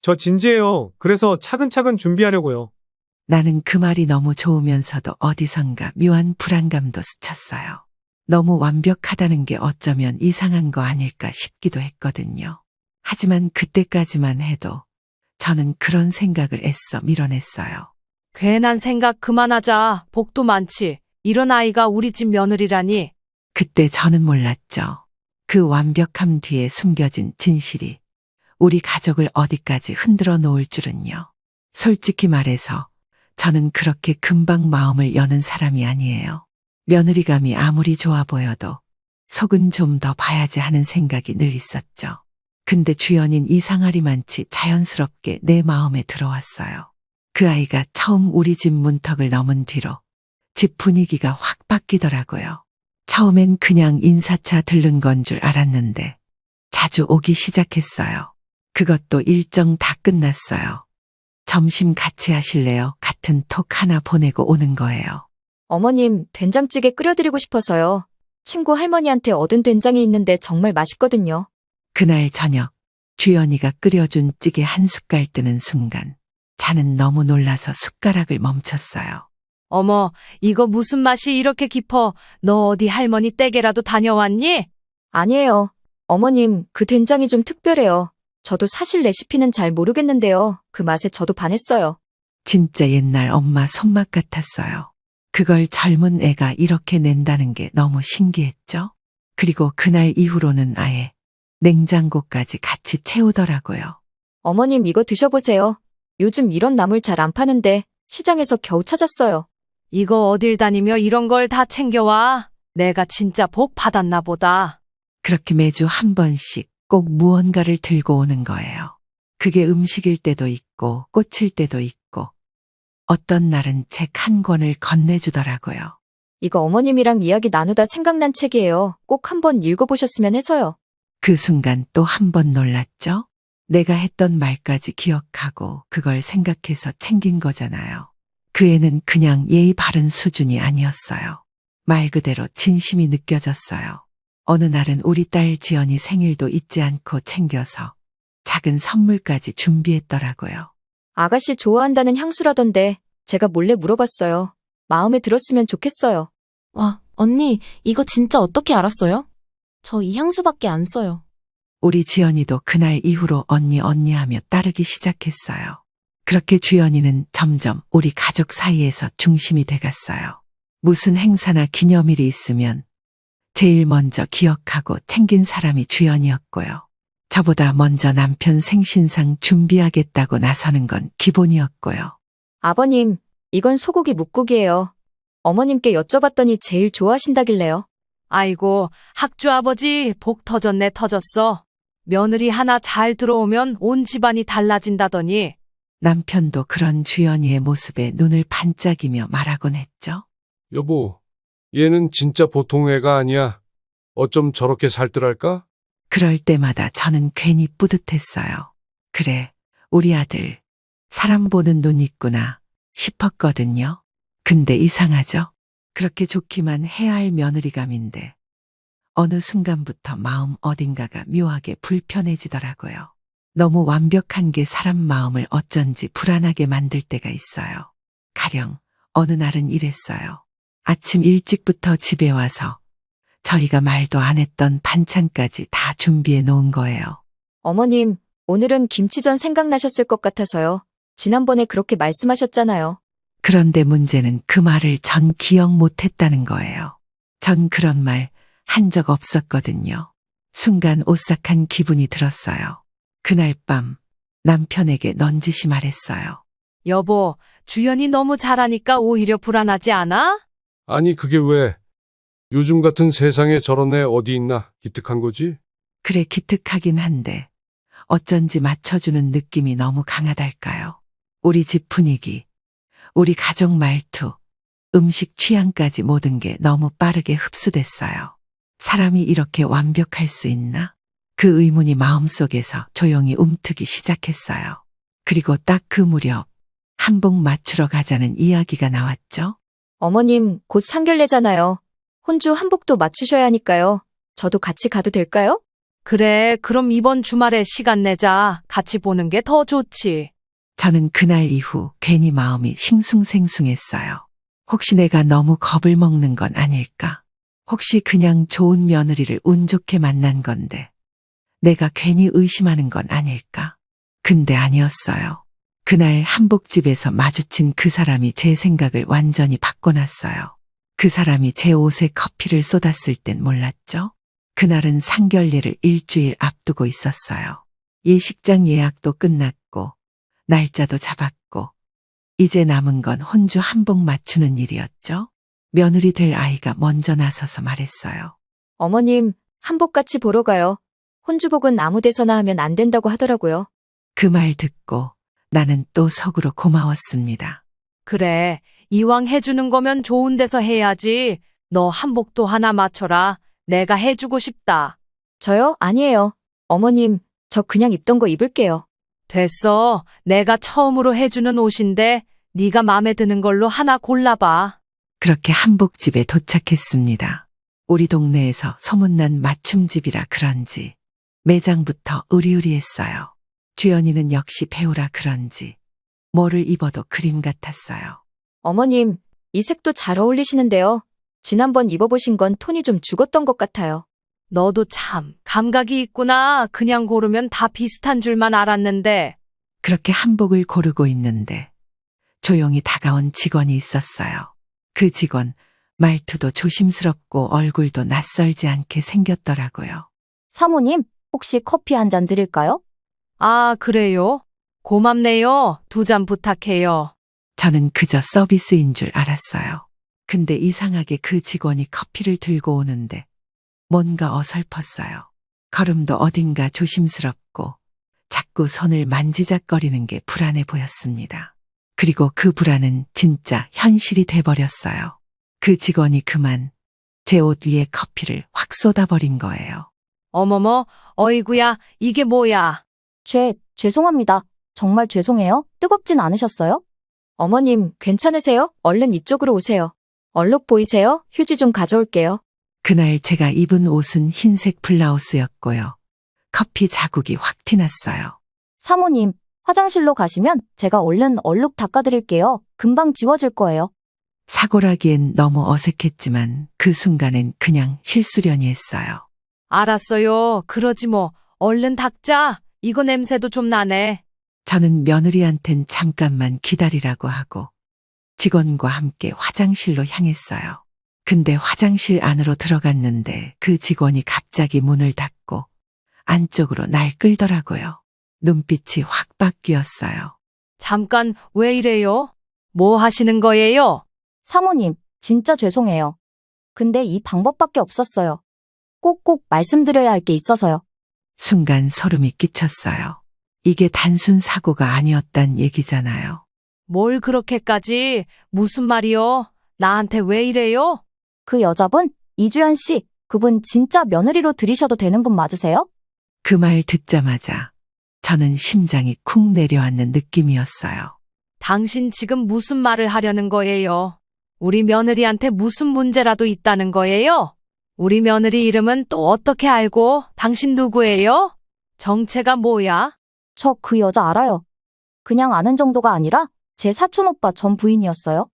저 진지해요. 그래서 차근차근 준비하려고요. 나는 그 말이 너무 좋으면서도 어디선가 묘한 불안감도 스쳤어요. 너무 완벽하다는 게 어쩌면 이상한 거 아닐까 싶기도 했거든요. 하지만 그때까지만 해도 저는 그런 생각을 애써 밀어냈어요. 괜한 생각 그만하자. 복도 많지. 이런 아이가 우리 집 며느리라니. 그때 저는 몰랐죠. 그 완벽함 뒤에 숨겨진 진실이 우리 가족을 어디까지 흔들어 놓을 줄은요. 솔직히 말해서 저는 그렇게 금방 마음을 여는 사람이 아니에요. 며느리감이 아무리 좋아 보여도 속은 좀 더 봐야지 하는 생각이 늘 있었죠. 근데 주연인 이상하리만치 자연스럽게 내 마음에 들어왔어요. 그 아이가 처음 우리 집 문턱을 넘은 뒤로 집 분위기가 확 바뀌더라고요. 처음엔 그냥 인사차 들른 건 줄 알았는데 자주 오기 시작했어요. 그것도 일정 다 끝났어요. 점심 같이 하실래요? 같은 톡 하나 보내고 오는 거예요. 어머님, 된장찌개 끓여드리고 싶어서요. 친구 할머니한테 얻은 된장이 있는데 정말 맛있거든요. 그날 저녁 주연이가 끓여준 찌개 한 숟갈 뜨는 순간 저는 너무 놀라서 숟가락을 멈췄어요. 어머, 이거 무슨 맛이 이렇게 깊어? 너 어디 할머니 댁에라도 다녀왔니? 아니에요. 어머님, 그 된장이 좀 특별해요. 저도 사실 레시피는 잘 모르겠는데요. 그 맛에 저도 반했어요. 진짜 옛날 엄마 손맛 같았어요. 그걸 젊은 애가 이렇게 낸다는 게 너무 신기했죠? 그리고 그날 이후로는 아예 냉장고까지 같이 채우더라고요. 어머님, 이거 드셔보세요. 요즘 이런 나물 잘 안 파는데 시장에서 겨우 찾았어요. 이거 어딜 다니며 이런 걸 다 챙겨와? 내가 진짜 복 받았나 보다. 그렇게 매주 한 번씩 꼭 무언가를 들고 오는 거예요. 그게 음식일 때도 있고 꽃일 때도 있고 어떤 날은 책 한 권을 건네주더라고요. 이거 어머님이랑 이야기 나누다 생각난 책이에요. 꼭 한번 읽어보셨으면 해서요. 그 순간 또 한 번 놀랐죠? 내가 했던 말까지 기억하고 그걸 생각해서 챙긴 거잖아요. 그 애는 그냥 예의 바른 수준이 아니었어요. 말 그대로 진심이 느껴졌어요. 어느 날은 우리 딸 지연이 생일도 잊지 않고 챙겨서 작은 선물까지 준비했더라고요. 아가씨 좋아한다는 향수라던데 제가 몰래 물어봤어요. 마음에 들었으면 좋겠어요. 와, 언니, 이거 진짜 어떻게 알았어요? 저 이 향수밖에 안 써요. 우리 지연이도 그날 이후로 언니 하며 따르기 시작했어요. 그렇게 주연이는 점점 우리 가족 사이에서 중심이 돼갔어요. 무슨 행사나 기념일이 있으면 제일 먼저 기억하고 챙긴 사람이 주연이었고요. 저보다 먼저 남편 생신상 준비하겠다고 나서는 건 기본이었고요. 아버님, 이건 소고기 묵국이에요. 어머님께 여쭤봤더니 제일 좋아하신다길래요. 아이고, 학주 아버지 복 터졌네 터졌어. 며느리 하나 잘 들어오면 온 집안이 달라진다더니. 남편도 그런 주연이의 모습에 눈을 반짝이며 말하곤 했죠. 여보, 얘는 진짜 보통 애가 아니야. 어쩜 저렇게 살뜰할까? 그럴 때마다 저는 괜히 뿌듯했어요. 그래, 우리 아들, 사람 보는 눈 있구나 싶었거든요. 근데 이상하죠? 그렇게 좋기만 해야 할 며느리감인데 어느 순간부터 마음 어딘가가 묘하게 불편해지더라고요. 너무 완벽한 게 사람 마음을 어쩐지 불안하게 만들 때가 있어요. 가령 어느 날은 이랬어요. 아침 일찍부터 집에 와서 저희가 말도 안 했던 반찬까지 다 준비해 놓은 거예요. 어머님, 오늘은 김치전 생각나셨을 것 같아서요. 지난번에 그렇게 말씀하셨잖아요. 그런데 문제는 그 말을 전 기억 못 했다는 거예요. 전 그런 말 한 적 없었거든요. 순간 오싹한 기분이 들었어요. 그날 밤 남편에게 넌지시 말했어요. 여보, 주연이 너무 잘하니까 오히려 불안하지 않아? 아니, 그게 왜? 요즘 같은 세상에 저런 애 어디 있나? 기특한 거지? 그래 기특하긴 한데 어쩐지 맞춰주는 느낌이 너무 강하달까요? 우리 집 분위기, 우리 가족 말투, 음식 취향까지 모든 게 너무 빠르게 흡수됐어요. 사람이 이렇게 완벽할 수 있나? 그 의문이 마음속에서 조용히 움트기 시작했어요. 그리고 딱 그 무렵 한복 맞추러 가자는 이야기가 나왔죠. 어머님, 곧 상견례잖아요. 혼주 한복도 맞추셔야 하니까요. 저도 같이 가도 될까요? 그래, 그럼 이번 주말에 시간 내자. 같이 보는 게 더 좋지. 저는 그날 이후 괜히 마음이 싱숭생숭했어요. 혹시 내가 너무 겁을 먹는 건 아닐까? 혹시 그냥 좋은 며느리를 운 좋게 만난 건데 내가 괜히 의심하는 건 아닐까? 근데 아니었어요. 그날 한복집에서 마주친 그 사람이 제 생각을 완전히 바꿔놨어요. 그 사람이 제 옷에 커피를 쏟았을 땐 몰랐죠? 그날은 상견례를 일주일 앞두고 있었어요. 예식장 예약도 끝났고 날짜도 잡았고 이제 남은 건 혼주 한복 맞추는 일이었죠. 며느리 될 아이가 먼저 나서서 말했어요. 어머님, 한복 같이 보러 가요. 혼주복은 아무 데서나 하면 안 된다고 하더라고요. 그 말 듣고 나는 또 속으로 고마웠습니다. 그래, 이왕 해주는 거면 좋은 데서 해야지. 너 한복도 하나 맞춰라. 내가 해주고 싶다. 저요? 아니에요. 어머님, 저 그냥 입던 거 입을게요. 됐어. 내가 처음으로 해주는 옷인데 네가 마음에 드는 걸로 하나 골라봐. 그렇게 한복집에 도착했습니다. 우리 동네에서 소문난 맞춤집이라 그런지 매장부터 으리으리했어요. 주연이는 역시 배우라 그런지 뭐를 입어도 그림 같았어요. 어머님, 이 색도 잘 어울리시는데요. 지난번 입어보신 건 톤이 좀 죽었던 것 같아요. 너도 참 감각이 있구나. 그냥 고르면 다 비슷한 줄만 알았는데. 그렇게 한복을 고르고 있는데 조용히 다가온 직원이 있었어요. 그 직원 말투도 조심스럽고 얼굴도 낯설지 않게 생겼더라고요. 사모님, 혹시 커피 한 잔 드릴까요? 아, 그래요? 고맙네요. 2잔 부탁해요. 저는 그저 서비스인 줄 알았어요. 근데 이상하게 그 직원이 커피를 들고 오는데 뭔가 어설펐어요. 걸음도 어딘가 조심스럽고 자꾸 손을 만지작거리는 게 불안해 보였습니다. 그리고 그 불안은 진짜 현실이 돼버렸어요. 그 직원이 그만 제 옷 위에 커피를 확 쏟아버린 거예요. 어머머, 어이구야, 이게 뭐야? 죄송합니다. 정말 죄송해요. 뜨겁진 않으셨어요? 어머님, 괜찮으세요? 얼른 이쪽으로 오세요. 얼룩 보이세요? 휴지 좀 가져올게요. 그날 제가 입은 옷은 흰색 블라우스였고요. 커피 자국이 확 티났어요. 사모님, 화장실로 가시면 제가 얼른 얼룩 닦아드릴게요. 금방 지워질 거예요. 사고라기엔 너무 어색했지만 그 순간엔 그냥 실수려니 했어요. 알았어요. 그러지 뭐. 얼른 닦자. 이거 냄새도 좀 나네. 저는 며느리한텐 잠깐만 기다리라고 하고 직원과 함께 화장실로 향했어요. 근데 화장실 안으로 들어갔는데 그 직원이 갑자기 문을 닫고 안쪽으로 날 끌더라고요. 눈빛이 확 바뀌었어요. 잠깐, 왜 이래요? 뭐 하시는 거예요? 사모님, 진짜 죄송해요. 근데 이 방법밖에 없었어요. 꼭꼭 말씀드려야 할 게 있어서요. 순간 소름이 끼쳤어요. 이게 단순 사고가 아니었단 얘기잖아요. 뭘 그렇게까지? 무슨 말이요? 나한테 왜 이래요? 그 여자분, 이주연 씨, 그분 진짜 며느리로 들이셔도 되는 분 맞으세요? 그 말 듣자마자 저는 심장이 쿵 내려앉는 느낌이었어요. 당신 지금 무슨 말을 하려는 거예요? 우리 며느리한테 무슨 문제라도 있다는 거예요? 우리 며느리 이름은 또 어떻게 알고? 당신 누구예요? 정체가 뭐야? 저 그 여자 알아요. 그냥 아는 정도가 아니라 제 사촌 오빠 전 부인이었어요.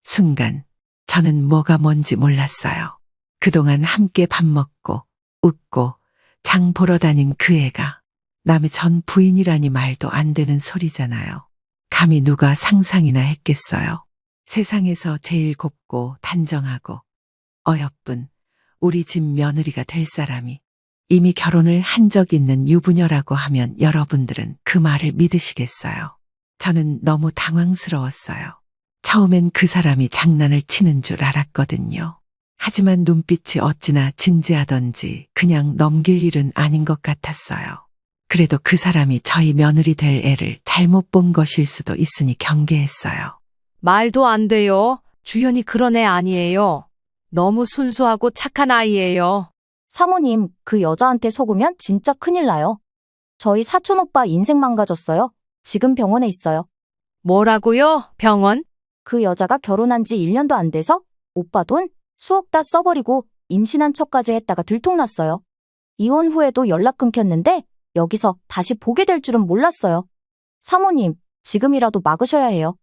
순간 저는 뭐가 뭔지 몰랐어요. 그동안 함께 밥 먹고 웃고 장 보러 다닌 그 애가 남의 전 부인이라니 말도 안 되는 소리잖아요. 감히 누가 상상이나 했겠어요. 세상에서 제일 곱고 단정하고 어여쁜 우리 집 며느리가 될 사람이 이미 결혼을 한 적 있는 유부녀라고 하면 여러분들은 그 말을 믿으시겠어요? 저는 너무 당황스러웠어요. 처음엔 그 사람이 장난을 치는 줄 알았거든요. 하지만 눈빛이 어찌나 진지하던지 그냥 넘길 일은 아닌 것 같았어요. 그래도 그 사람이 저희 며느리 될 애를 잘못 본 것일 수도 있으니 경계했어요. 말도 안 돼요. 주연이 그런 애 아니에요. 너무 순수하고 착한 아이예요. 사모님, 그 여자한테 속으면 진짜 큰일 나요. 저희 사촌 오빠 인생 망가졌어요. 지금 병원에 있어요. 뭐라고요? 병원? 그 여자가 결혼한 지 1년도 안 돼서 오빠 돈 수억 다 써버리고 임신한 척까지 했다가 들통났어요. 이혼 후에도 연락 끊겼는데 여기서 다시 보게 될 줄은 몰랐어요. 사모님, 지금이라도 막으셔야 해요.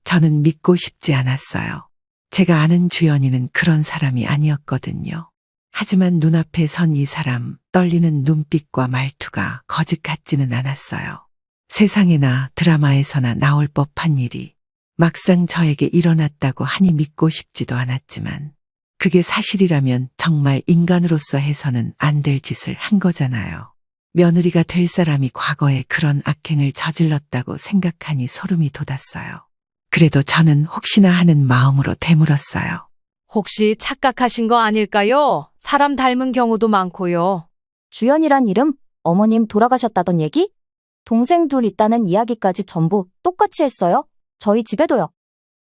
저는 믿고 싶지 않았어요. 제가 아는 주연이는 그런 사람이 아니었거든요. 하지만 눈앞에 선 이 사람, 떨리는 눈빛과 말투가 거짓 같지는 않았어요. 세상에나 드라마에서나 나올 법한 일이 막상 저에게 일어났다고 하니 믿고 싶지도 않았지만 그게 사실이라면 정말 인간으로서 해서는 안 될 짓을 한 거잖아요. 며느리가 될 사람이 과거에 그런 악행을 저질렀다고 생각하니 소름이 돋았어요. 그래도 저는 혹시나 하는 마음으로 되물었어요. 혹시 착각하신 거 아닐까요? 사람 닮은 경우도 많고요. 주연이란 이름, 어머님 돌아가셨다던 얘기? 동생 둘 있다는 이야기까지 전부 똑같이 했어요. 저희 집에도요.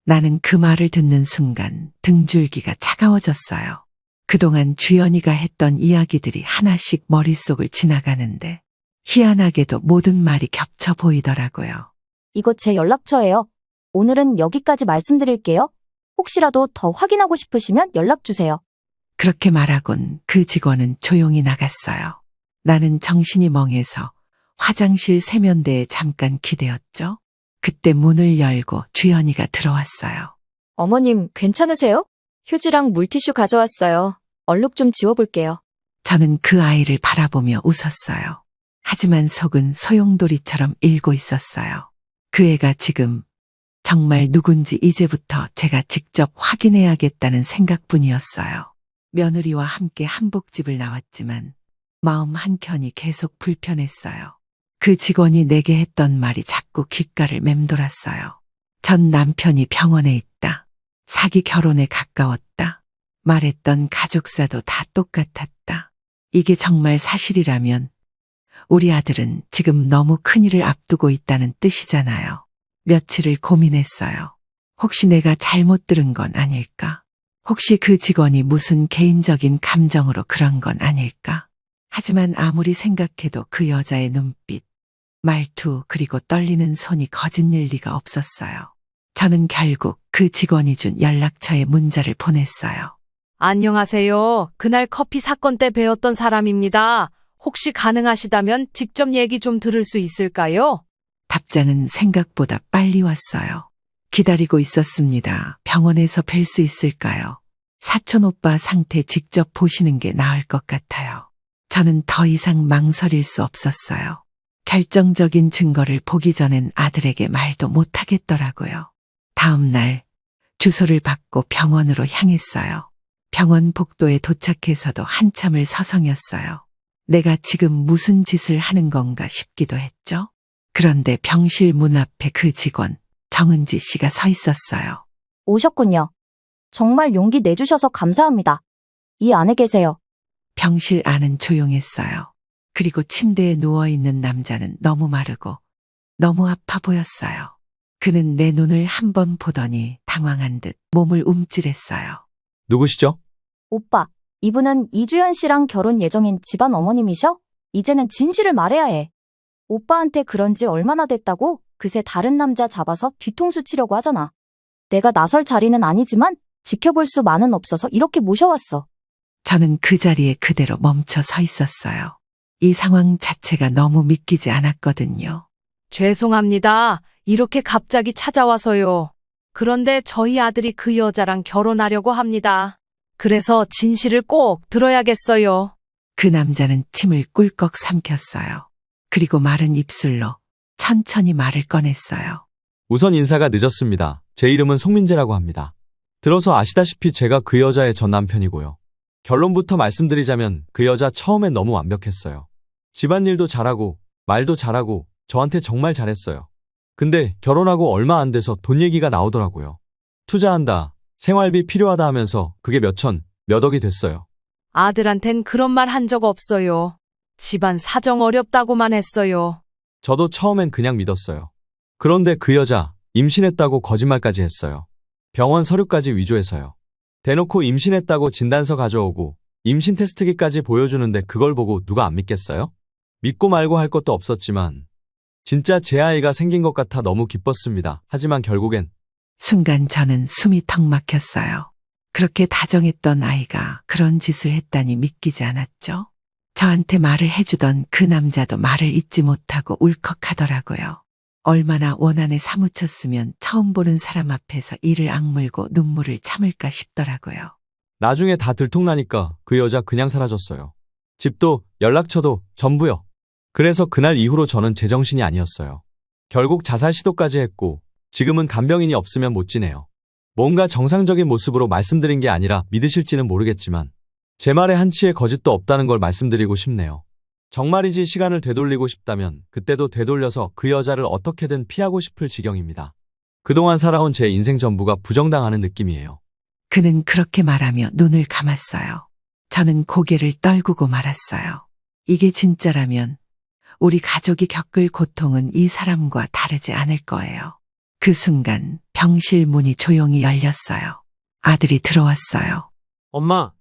나는 그 말을 듣는 순간 등줄기가 차가워졌어요. 그동안 주연이가 했던 이야기들이 하나씩 머릿속을 지나가는데 희한하게도 모든 말이 겹쳐 보이더라고요. 이거 제 연락처예요. 오늘은 여기까지 말씀드릴게요. 혹시라도 더 확인하고 싶으시면 연락 주세요. 그렇게 말하곤 그 직원은 조용히 나갔어요. 나는 정신이 멍해서 화장실 세면대에 잠깐 기대었죠. 그때 문을 열고 주연이가 들어왔어요. 어머님, 괜찮으세요? 휴지랑 물티슈 가져왔어요. 얼룩 좀 지워볼게요. 저는 그 아이를 바라보며 웃었어요. 하지만 속은 소용돌이처럼 일고 있었어요. 그 애가 지금 정말 누군지 이제부터 제가 직접 확인해야겠다는 생각뿐이었어요. 며느리와 함께 한복집을 나왔지만 마음 한켠이 계속 불편했어요. 그 직원이 내게 했던 말이 자꾸 귓가를 맴돌았어요. 전 남편이 병원에 있다. 사기 결혼에 가까웠다. 말했던 가족사도 다 똑같았다. 이게 정말 사실이라면 우리 아들은 지금 너무 큰일을 앞두고 있다는 뜻이잖아요. 며칠을 고민했어요. 혹시 내가 잘못 들은 건 아닐까? 혹시 그 직원이 무슨 개인적인 감정으로 그런 건 아닐까? 하지만 아무리 생각해도 그 여자의 눈빛, 말투 그리고 떨리는 손이 거짓일 리가 없었어요. 저는 결국 그 직원이 준 연락처에 문자를 보냈어요. 안녕하세요. 그날 커피 사건 때 뵈었던 사람입니다. 혹시 가능하시다면 직접 얘기 좀 들을 수 있을까요? 답장은 생각보다 빨리 왔어요. 기다리고 있었습니다. 병원에서 뵐 수 있을까요? 사촌 오빠 상태 직접 보시는 게 나을 것 같아요. 저는 더 이상 망설일 수 없었어요. 결정적인 증거를 보기 전엔 아들에게 말도 못하겠더라고요. 다음 날 주소를 받고 병원으로 향했어요. 병원 복도에 도착해서도 한참을 서성였어요. 내가 지금 무슨 짓을 하는 건가 싶기도 했죠. 그런데 병실 문 앞에 그 직원 정은지 씨가 서 있었어요. 오셨군요. 정말 용기 내주셔서 감사합니다. 이 안에 계세요. 병실 안은 조용했어요. 그리고 침대에 누워있는 남자는 너무 마르고 너무 아파 보였어요. 그는 내 눈을 한번 보더니 당황한 듯 몸을 움찔했어요. 누구시죠? 오빠, 이분은 이주연 씨랑 결혼 예정인 집안 어머님이셔? 이제는 진실을 말해야 해. 오빠한테 그런 지 얼마나 됐다고 그새 다른 남자 잡아서 뒤통수 치려고 하잖아. 내가 나설 자리는 아니지만 지켜볼 수만은 없어서 이렇게 모셔왔어. 저는 그 자리에 그대로 멈춰 서 있었어요. 이 상황 자체가 너무 믿기지 않았거든요. 죄송합니다. 이렇게 갑자기 찾아와서요. 그런데 저희 아들이 그 여자랑 결혼하려고 합니다. 그래서 진실을 꼭 들어야겠어요. 그 남자는 침을 꿀꺽 삼켰어요. 그리고 마른 입술로 천천히 말을 꺼냈어요. 우선 인사가 늦었습니다. 제 이름은 송민재라고 합니다. 들어서 아시다시피 제가 그 여자의 전 남편이고요. 결론부터 말씀드리자면 그 여자 처음엔 너무 완벽했어요. 집안일도 잘하고 말도 잘하고 저한테 정말 잘했어요. 근데 결혼하고 얼마 안 돼서 돈 얘기가 나오더라고요. 투자한다, 생활비 필요하다 하면서 그게 몇 억이 됐어요. 아들한텐 그런 말 한 적 없어요. 집안 사정 어렵다고만 했어요. 저도 처음엔 그냥 믿었어요. 그런데 그 여자 임신했다고 거짓말까지 했어요. 병원 서류까지 위조해서요. 대놓고 임신했다고 진단서 가져오고 임신 테스트기까지 보여주는데 그걸 보고 누가 안 믿겠어요? 믿고 말고 할 것도 없었지만 진짜 제 아이가 생긴 것 같아 너무 기뻤습니다. 하지만 결국엔 순간 저는 숨이 턱 막혔어요. 그렇게 다정했던 아이가 그런 짓을 했다니 믿기지 않았죠. 저한테 말을 해주던 그 남자도 말을 잊지 못하고 울컥하더라고요. 얼마나 원한에 사무쳤으면 처음 보는 사람 앞에서 이를 악물고 눈물을 참을까 싶더라고요. 나중에 다 들통나니까 그 여자 그냥 사라졌어요. 집도 연락처도 전부요. 그래서 그날 이후로 저는 제정신이 아니었어요. 결국 자살 시도까지 했고 지금은 간병인이 없으면 못 지내요. 뭔가 정상적인 모습으로 말씀드린 게 아니라 믿으실지는 모르겠지만 제 말에 한치의 거짓도 없다는 걸 말씀드리고 싶네요. 정말이지 시간을 되돌리고 싶다면 그때도 되돌려서 그 여자를 어떻게든 피하고 싶을 지경입니다. 그동안 살아온 제 인생 전부가 부정당하는 느낌이에요. 그는 그렇게 말하며 눈을 감았어요. 저는 고개를 떨구고 말았어요. 이게 진짜라면 우리 가족이 겪을 고통은 이 사람과 다르지 않을 거예요. 그 순간 병실 문이 조용히 열렸어요. 아들이 들어왔어요. 엄마,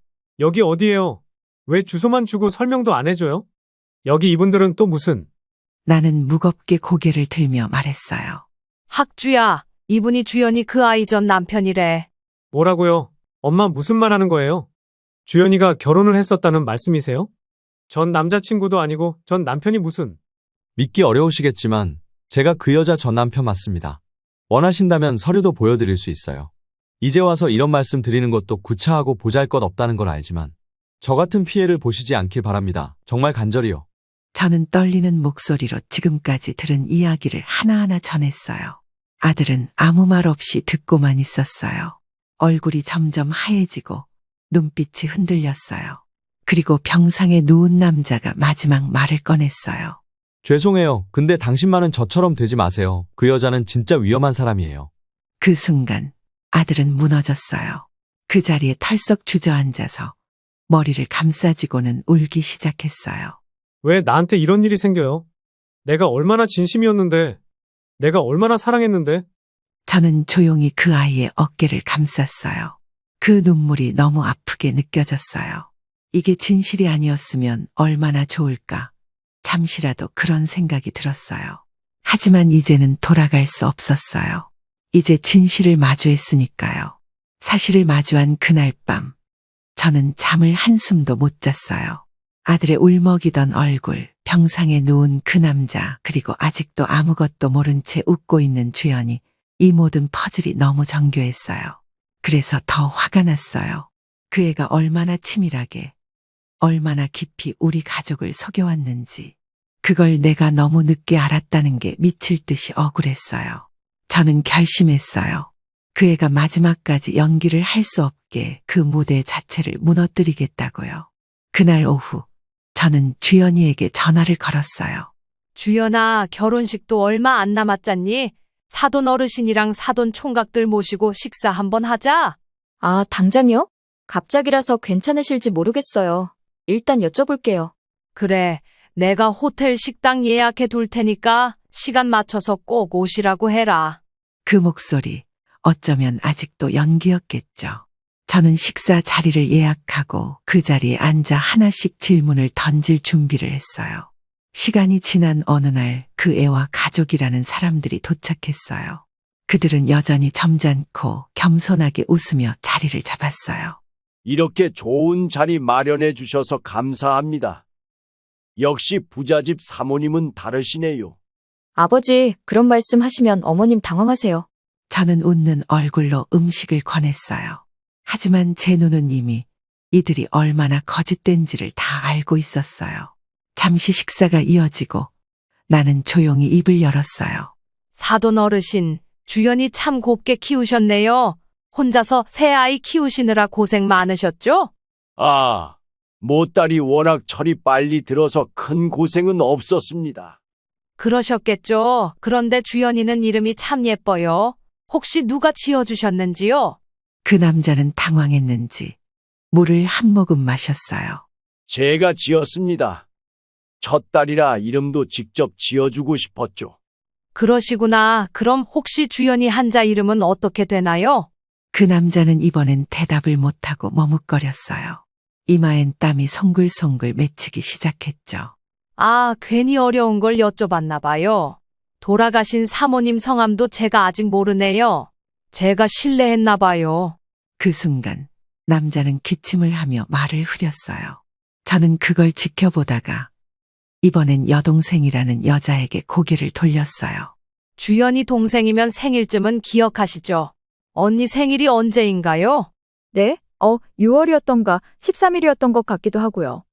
여기 어디예요? 왜 주소만 주고 설명도 안 해줘요? 여기 이분들은 또 무슨? 나는 무겁게 고개를 들며 말했어요. 학주야, 이분이 주연이 그 아이 전 남편이래. 뭐라고요? 엄마 무슨 말 하는 거예요? 주연이가 결혼을 했었다는 말씀이세요? 전 남자친구도 아니고 전 남편이 무슨? 믿기 어려우시겠지만 제가 그 여자 전 남편 맞습니다. 원하신다면 서류도 보여드릴 수 있어요. 이제 와서 이런 말씀 드리는 것도 구차하고 보잘것없다는 걸 알지만 저 같은 피해를 보시지 않길 바랍니다. 정말 간절히요. 저는 떨리는 목소리로 지금까지 들은 이야기를 하나하나 전했어요. 아들은 아무 말 없이 듣고만 있었어요. 얼굴이 점점 하얘지고 눈빛이 흔들렸어요. 그리고 병상에 누운 남자가 마지막 말을 꺼냈어요. 죄송해요. 근데 당신만은 저처럼 되지 마세요. 그 여자는 진짜 위험한 사람이에요. 그 순간 아들은 무너졌어요. 그 자리에 털썩 주저앉아서 머리를 감싸쥐고는 울기 시작했어요. 왜 나한테 이런 일이 생겨요? 내가 얼마나 진심이었는데, 내가 얼마나 사랑했는데. 저는 조용히 그 아이의 어깨를 감쌌어요. 그 눈물이 너무 아프게 느껴졌어요. 이게 진실이 아니었으면 얼마나 좋을까. 잠시라도 그런 생각이 들었어요. 하지만 이제는 돌아갈 수 없었어요. 이제 진실을 마주했으니까요. 사실을 마주한 그날 밤, 저는 잠을 한숨도 못 잤어요. 아들의 울먹이던 얼굴, 병상에 누운 그 남자, 그리고 아직도 아무것도 모른 채 웃고 있는 주연이 이 모든 퍼즐이 너무 정교했어요. 그래서 더 화가 났어요. 그 애가 얼마나 치밀하게, 얼마나 깊이 우리 가족을 속여왔는지. 그걸 내가 너무 늦게 알았다는 게 미칠 듯이 억울했어요. 저는 결심했어요. 그 애가 마지막까지 연기를 할 수 없게 그 무대 자체를 무너뜨리겠다고요. 그날 오후 저는 주연이에게 전화를 걸었어요. 주연아, 결혼식도 얼마 안 남았잖니? 사돈 어르신이랑 사돈 총각들 모시고 식사 한번 하자. 아, 당장이요? 갑자기라서 괜찮으실지 모르겠어요. 일단 여쭤볼게요. 그래, 내가 호텔 식당 예약해 둘 테니까 시간 맞춰서 꼭 오시라고 해라. 그 목소리, 어쩌면 아직도 연기였겠죠. 저는 식사 자리를 예약하고 그 자리에 앉아 하나씩 질문을 던질 준비를 했어요. 시간이 지난 어느 날 그 애와 가족이라는 사람들이 도착했어요. 그들은 여전히 점잖고 겸손하게 웃으며 자리를 잡았어요. 이렇게 좋은 자리 마련해 주셔서 감사합니다. 역시 부잣집 사모님은 다르시네요. 아버지, 그런 말씀 하시면 어머님 당황하세요. 저는 웃는 얼굴로 음식을 권했어요. 하지만 제 눈은 이미 이들이 얼마나 거짓된지를 다 알고 있었어요. 잠시 식사가 이어지고 나는 조용히 입을 열었어요. 사돈 어르신, 주연이 참 곱게 키우셨네요. 혼자서 새 아이 키우시느라 고생 많으셨죠? 아, 모딸이 워낙 철이 빨리 들어서 큰 고생은 없었습니다. 그러셨겠죠. 그런데 주연이는 이름이 참 예뻐요. 혹시 누가 지어주셨는지요? 그 남자는 당황했는지 물을 한 모금 마셨어요. 제가 지었습니다. 첫 딸이라 이름도 직접 지어주고 싶었죠. 그러시구나. 그럼 혹시 주연이 한자 이름은 어떻게 되나요? 그 남자는 이번엔 대답을 못하고 머뭇거렸어요. 이마엔 땀이 송글송글 맺히기 시작했죠. 아, 괜히 어려운 걸 여쭤봤나 봐요. 돌아가신 사모님 성함도 제가 아직 모르네요. 제가 실례했나 봐요. 그 순간 남자는 기침을 하며 말을 흐렸어요. 저는 그걸 지켜보다가 이번엔 여동생이라는 여자에게 고개를 돌렸어요. 주연이 동생이면 생일쯤은 기억하시죠? 언니 생일이 언제인가요? 네? 6월이었던가 13일이었던 것 같기도 하고요.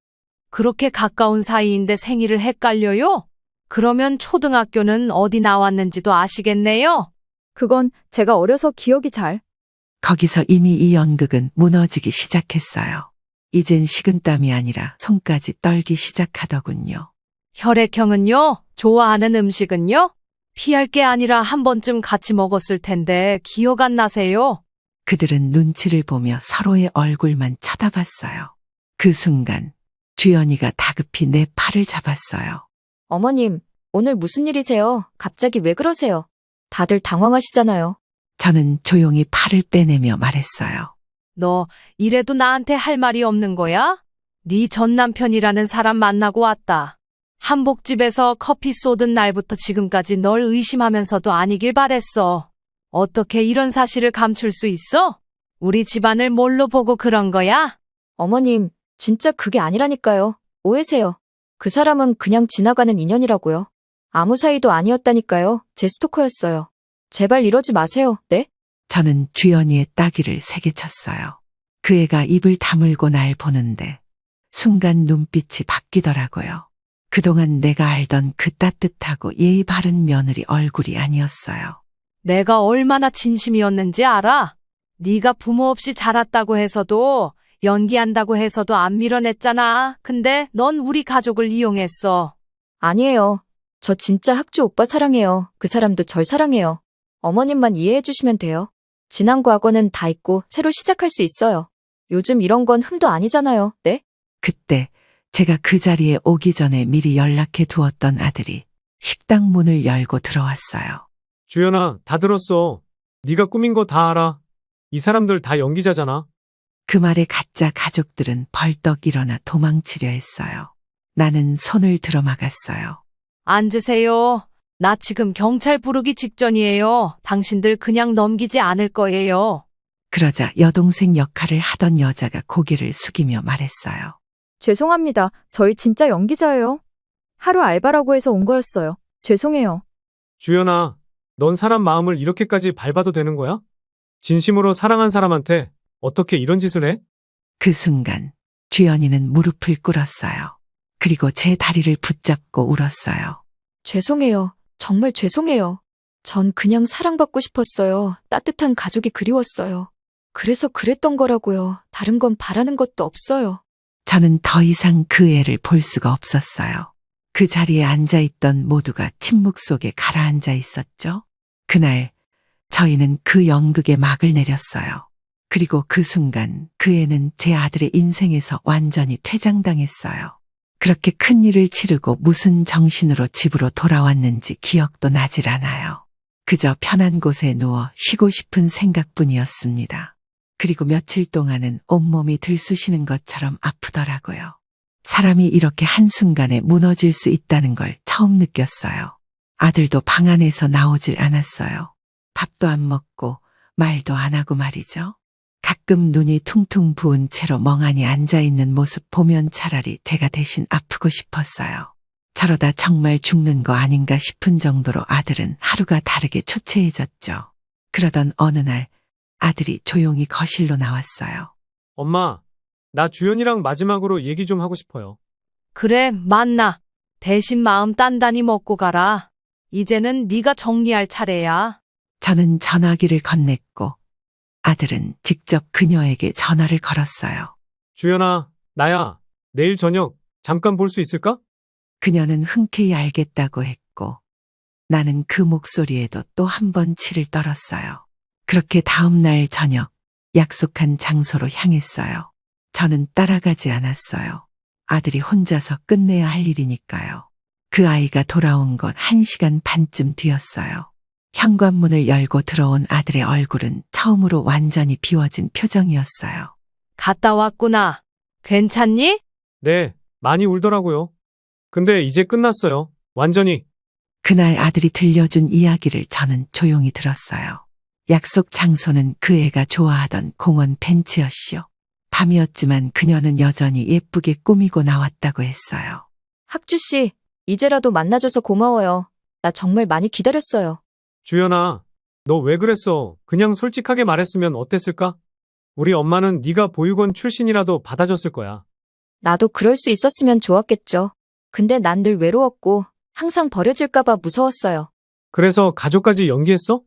그렇게 가까운 사이인데 생일을 헷갈려요? 그러면 초등학교는 어디 나왔는지도 아시겠네요? 그건 제가 어려서 기억이 잘. 거기서 이미 이 연극은 무너지기 시작했어요. 이젠 식은땀이 아니라 손까지 떨기 시작하더군요. 혈액형은요? 좋아하는 음식은요? 피할 게 아니라 한 번쯤 같이 먹었을 텐데 기억 안 나세요? 그들은 눈치를 보며 서로의 얼굴만 쳐다봤어요. 그 순간 주연이가 다급히 내 팔을 잡았어요. 어머님, 오늘 무슨 일이세요? 갑자기 왜 그러세요? 다들 당황하시잖아요. 저는 조용히 팔을 빼내며 말했어요. 너 이래도 나한테 할 말이 없는 거야? 네 전 남편이라는 사람 만나고 왔다. 한복집에서 커피 쏟은 날부터 지금까지 널 의심하면서도 아니길 바랬어. 어떻게 이런 사실을 감출 수 있어? 우리 집안을 뭘로 보고 그런 거야? 어머님, 진짜 그게 아니라니까요. 오해세요. 그 사람은 그냥 지나가는 인연이라고요. 아무 사이도 아니었다니까요. 제 스토커였어요. 제발 이러지 마세요. 네? 저는 주연이의 따귀를 세게 쳤어요. 그 애가 입을 다물고 날 보는데 순간 눈빛이 바뀌더라고요. 그동안 내가 알던 그 따뜻하고 예의 바른 며느리 얼굴이 아니었어요. 내가 얼마나 진심이었는지 알아? 네가 부모 없이 자랐다고 해서도 연기한다고 해서도 안 밀어냈잖아. 근데 넌 우리 가족을 이용했어. 아니에요. 저 진짜 학주 오빠 사랑해요. 그 사람도 절 사랑해요. 어머님만 이해해 주시면 돼요. 지난 과거는 다 잊고 새로 시작할 수 있어요. 요즘 이런 건 흠도 아니잖아요. 네? 그때 제가 그 자리에 오기 전에 미리 연락해 두었던 아들이 식당 문을 열고 들어왔어요. 주연아, 다 들었어. 네가 꾸민 거 다 알아. 이 사람들 다 연기자잖아. 그 말에 가짜 가족들은 벌떡 일어나 도망치려 했어요. 나는 손을 들어 막았어요. 앉으세요. 나 지금 경찰 부르기 직전이에요. 당신들 그냥 넘기지 않을 거예요. 그러자 여동생 역할을 하던 여자가 고개를 숙이며 말했어요. 죄송합니다. 저희 진짜 연기자예요. 하루 알바라고 해서 온 거였어요. 죄송해요. 주연아, 넌 사람 마음을 이렇게까지 밟아도 되는 거야? 진심으로 사랑한 사람한테 어떻게 이런 짓을 해? 그 순간 주연이는 무릎을 꿇었어요. 그리고 제 다리를 붙잡고 울었어요. 죄송해요. 정말 죄송해요. 전 그냥 사랑받고 싶었어요. 따뜻한 가족이 그리웠어요. 그래서 그랬던 거라고요. 다른 건 바라는 것도 없어요. 저는 더 이상 그 애를 볼 수가 없었어요. 그 자리에 앉아있던 모두가 침묵 속에 가라앉아 있었죠. 그날 저희는 그 연극의 막을 내렸어요. 그리고 그 순간 그 애는 제 아들의 인생에서 완전히 퇴장당했어요. 그렇게 큰 일을 치르고 무슨 정신으로 집으로 돌아왔는지 기억도 나질 않아요. 그저 편한 곳에 누워 쉬고 싶은 생각뿐이었습니다. 그리고 며칠 동안은 온몸이 들쑤시는 것처럼 아프더라고요. 사람이 이렇게 한순간에 무너질 수 있다는 걸 처음 느꼈어요. 아들도 방 안에서 나오질 않았어요. 밥도 안 먹고 말도 안 하고 말이죠. 가끔 눈이 퉁퉁 부은 채로 멍하니 앉아있는 모습 보면 차라리 제가 대신 아프고 싶었어요. 저러다 정말 죽는 거 아닌가 싶은 정도로 아들은 하루가 다르게 초췌해졌죠. 그러던 어느 날 아들이 조용히 거실로 나왔어요. 엄마, 나 주연이랑 마지막으로 얘기 좀 하고 싶어요. 그래, 만나. 대신 마음 단단히 먹고 가라. 이제는 네가 정리할 차례야. 저는 전화기를 건넸고 아들은 직접 그녀에게 전화를 걸었어요. 주연아, 나야. 내일 저녁 잠깐 볼 수 있을까? 그녀는 흔쾌히 알겠다고 했고 나는 그 목소리에도 또 한 번 치를 떨었어요. 그렇게 다음 날 저녁 약속한 장소로 향했어요. 저는 따라가지 않았어요. 아들이 혼자서 끝내야 할 일이니까요. 그 아이가 돌아온 건 1시간 반쯤 뒤였어요. 현관문을 열고 들어온 아들의 얼굴은 처음으로 완전히 비워진 표정이었어요. 갔다 왔구나. 괜찮니? 네, 많이 울더라고요. 근데 이제 끝났어요. 완전히. 그날 아들이 들려준 이야기를 저는 조용히 들었어요. 약속 장소는 그 애가 좋아하던 공원 벤치였시오. 밤이었지만 그녀는 여전히 예쁘게 꾸미고 나왔다고 했어요. 학주 씨, 이제라도 만나줘서 고마워요. 나 정말 많이 기다렸어요. 주연아, 너 왜 그랬어? 그냥 솔직하게 말했으면 어땠을까? 우리 엄마는 네가 보육원 출신이라도 받아줬을 거야. 나도 그럴 수 있었으면 좋았겠죠. 근데 난 늘 외로웠고 항상 버려질까봐 무서웠어요. 그래서 가족까지 연기했어?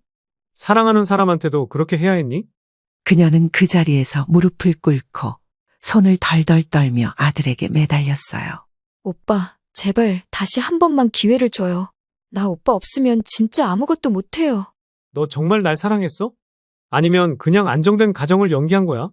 사랑하는 사람한테도 그렇게 해야 했니? 그녀는 그 자리에서 무릎을 꿇고 손을 덜덜 떨며 아들에게 매달렸어요. 오빠, 제발 다시 한 번만 기회를 줘요. 나 오빠 없으면 진짜 아무것도 못해요. 너 정말 날 사랑했어? 아니면 그냥 안정된 가정을 연기한 거야?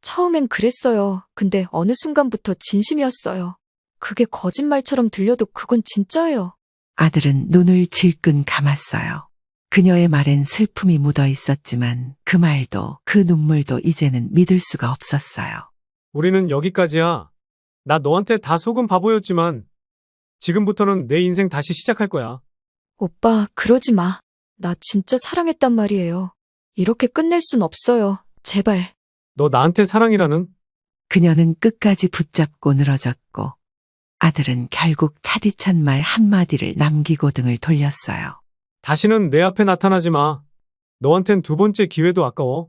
처음엔 그랬어요. 근데 어느 순간부터 진심이었어요. 그게 거짓말처럼 들려도 그건 진짜예요. 아들은 눈을 질끈 감았어요. 그녀의 말엔 슬픔이 묻어 있었지만 그 말도 그 눈물도 이제는 믿을 수가 없었어요. 우리는 여기까지야. 나 너한테 다 속은 바보였지만 지금부터는 내 인생 다시 시작할 거야. 오빠, 그러지 마. 나 진짜 사랑했단 말이에요. 이렇게 끝낼 순 없어요. 제발. 너 나한테 사랑이라는? 그녀는 끝까지 붙잡고 늘어졌고 아들은 결국 차디찬 말 한마디를 남기고 등을 돌렸어요. 다시는 내 앞에 나타나지 마. 너한텐 두 번째 기회도 아까워.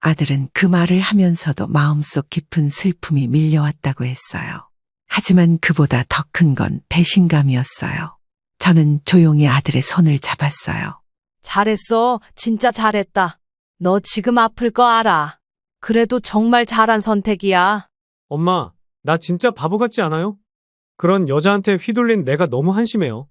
아들은 그 말을 하면서도 마음속 깊은 슬픔이 밀려왔다고 했어요. 하지만 그보다 더 큰 건 배신감이었어요. 저는 조용히 아들의 손을 잡았어요. 잘했어. 진짜 잘했다. 너 지금 아플 거 알아. 그래도 정말 잘한 선택이야. 엄마, 나 진짜 바보 같지 않아요? 그런 여자한테 휘둘린 내가 너무 한심해요.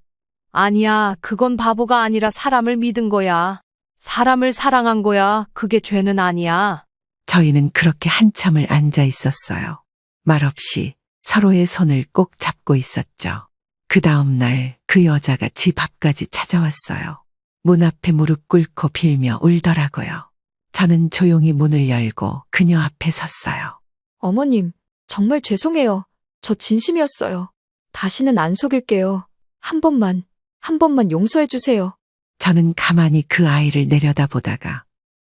아니야. 그건 바보가 아니라 사람을 믿은 거야. 사람을 사랑한 거야. 그게 죄는 아니야. 저희는 그렇게 한참을 앉아 있었어요. 말없이 서로의 손을 꼭 잡고 있었죠. 그 다음 날 그 여자가 집 앞까지 찾아왔어요. 문 앞에 무릎 꿇고 빌며 울더라고요. 저는 조용히 문을 열고 그녀 앞에 섰어요. 어머님, 정말 죄송해요. 저 진심이었어요. 다시는 안 속일게요. 한 번만 용서해 주세요. 저는 가만히 그 아이를 내려다보다가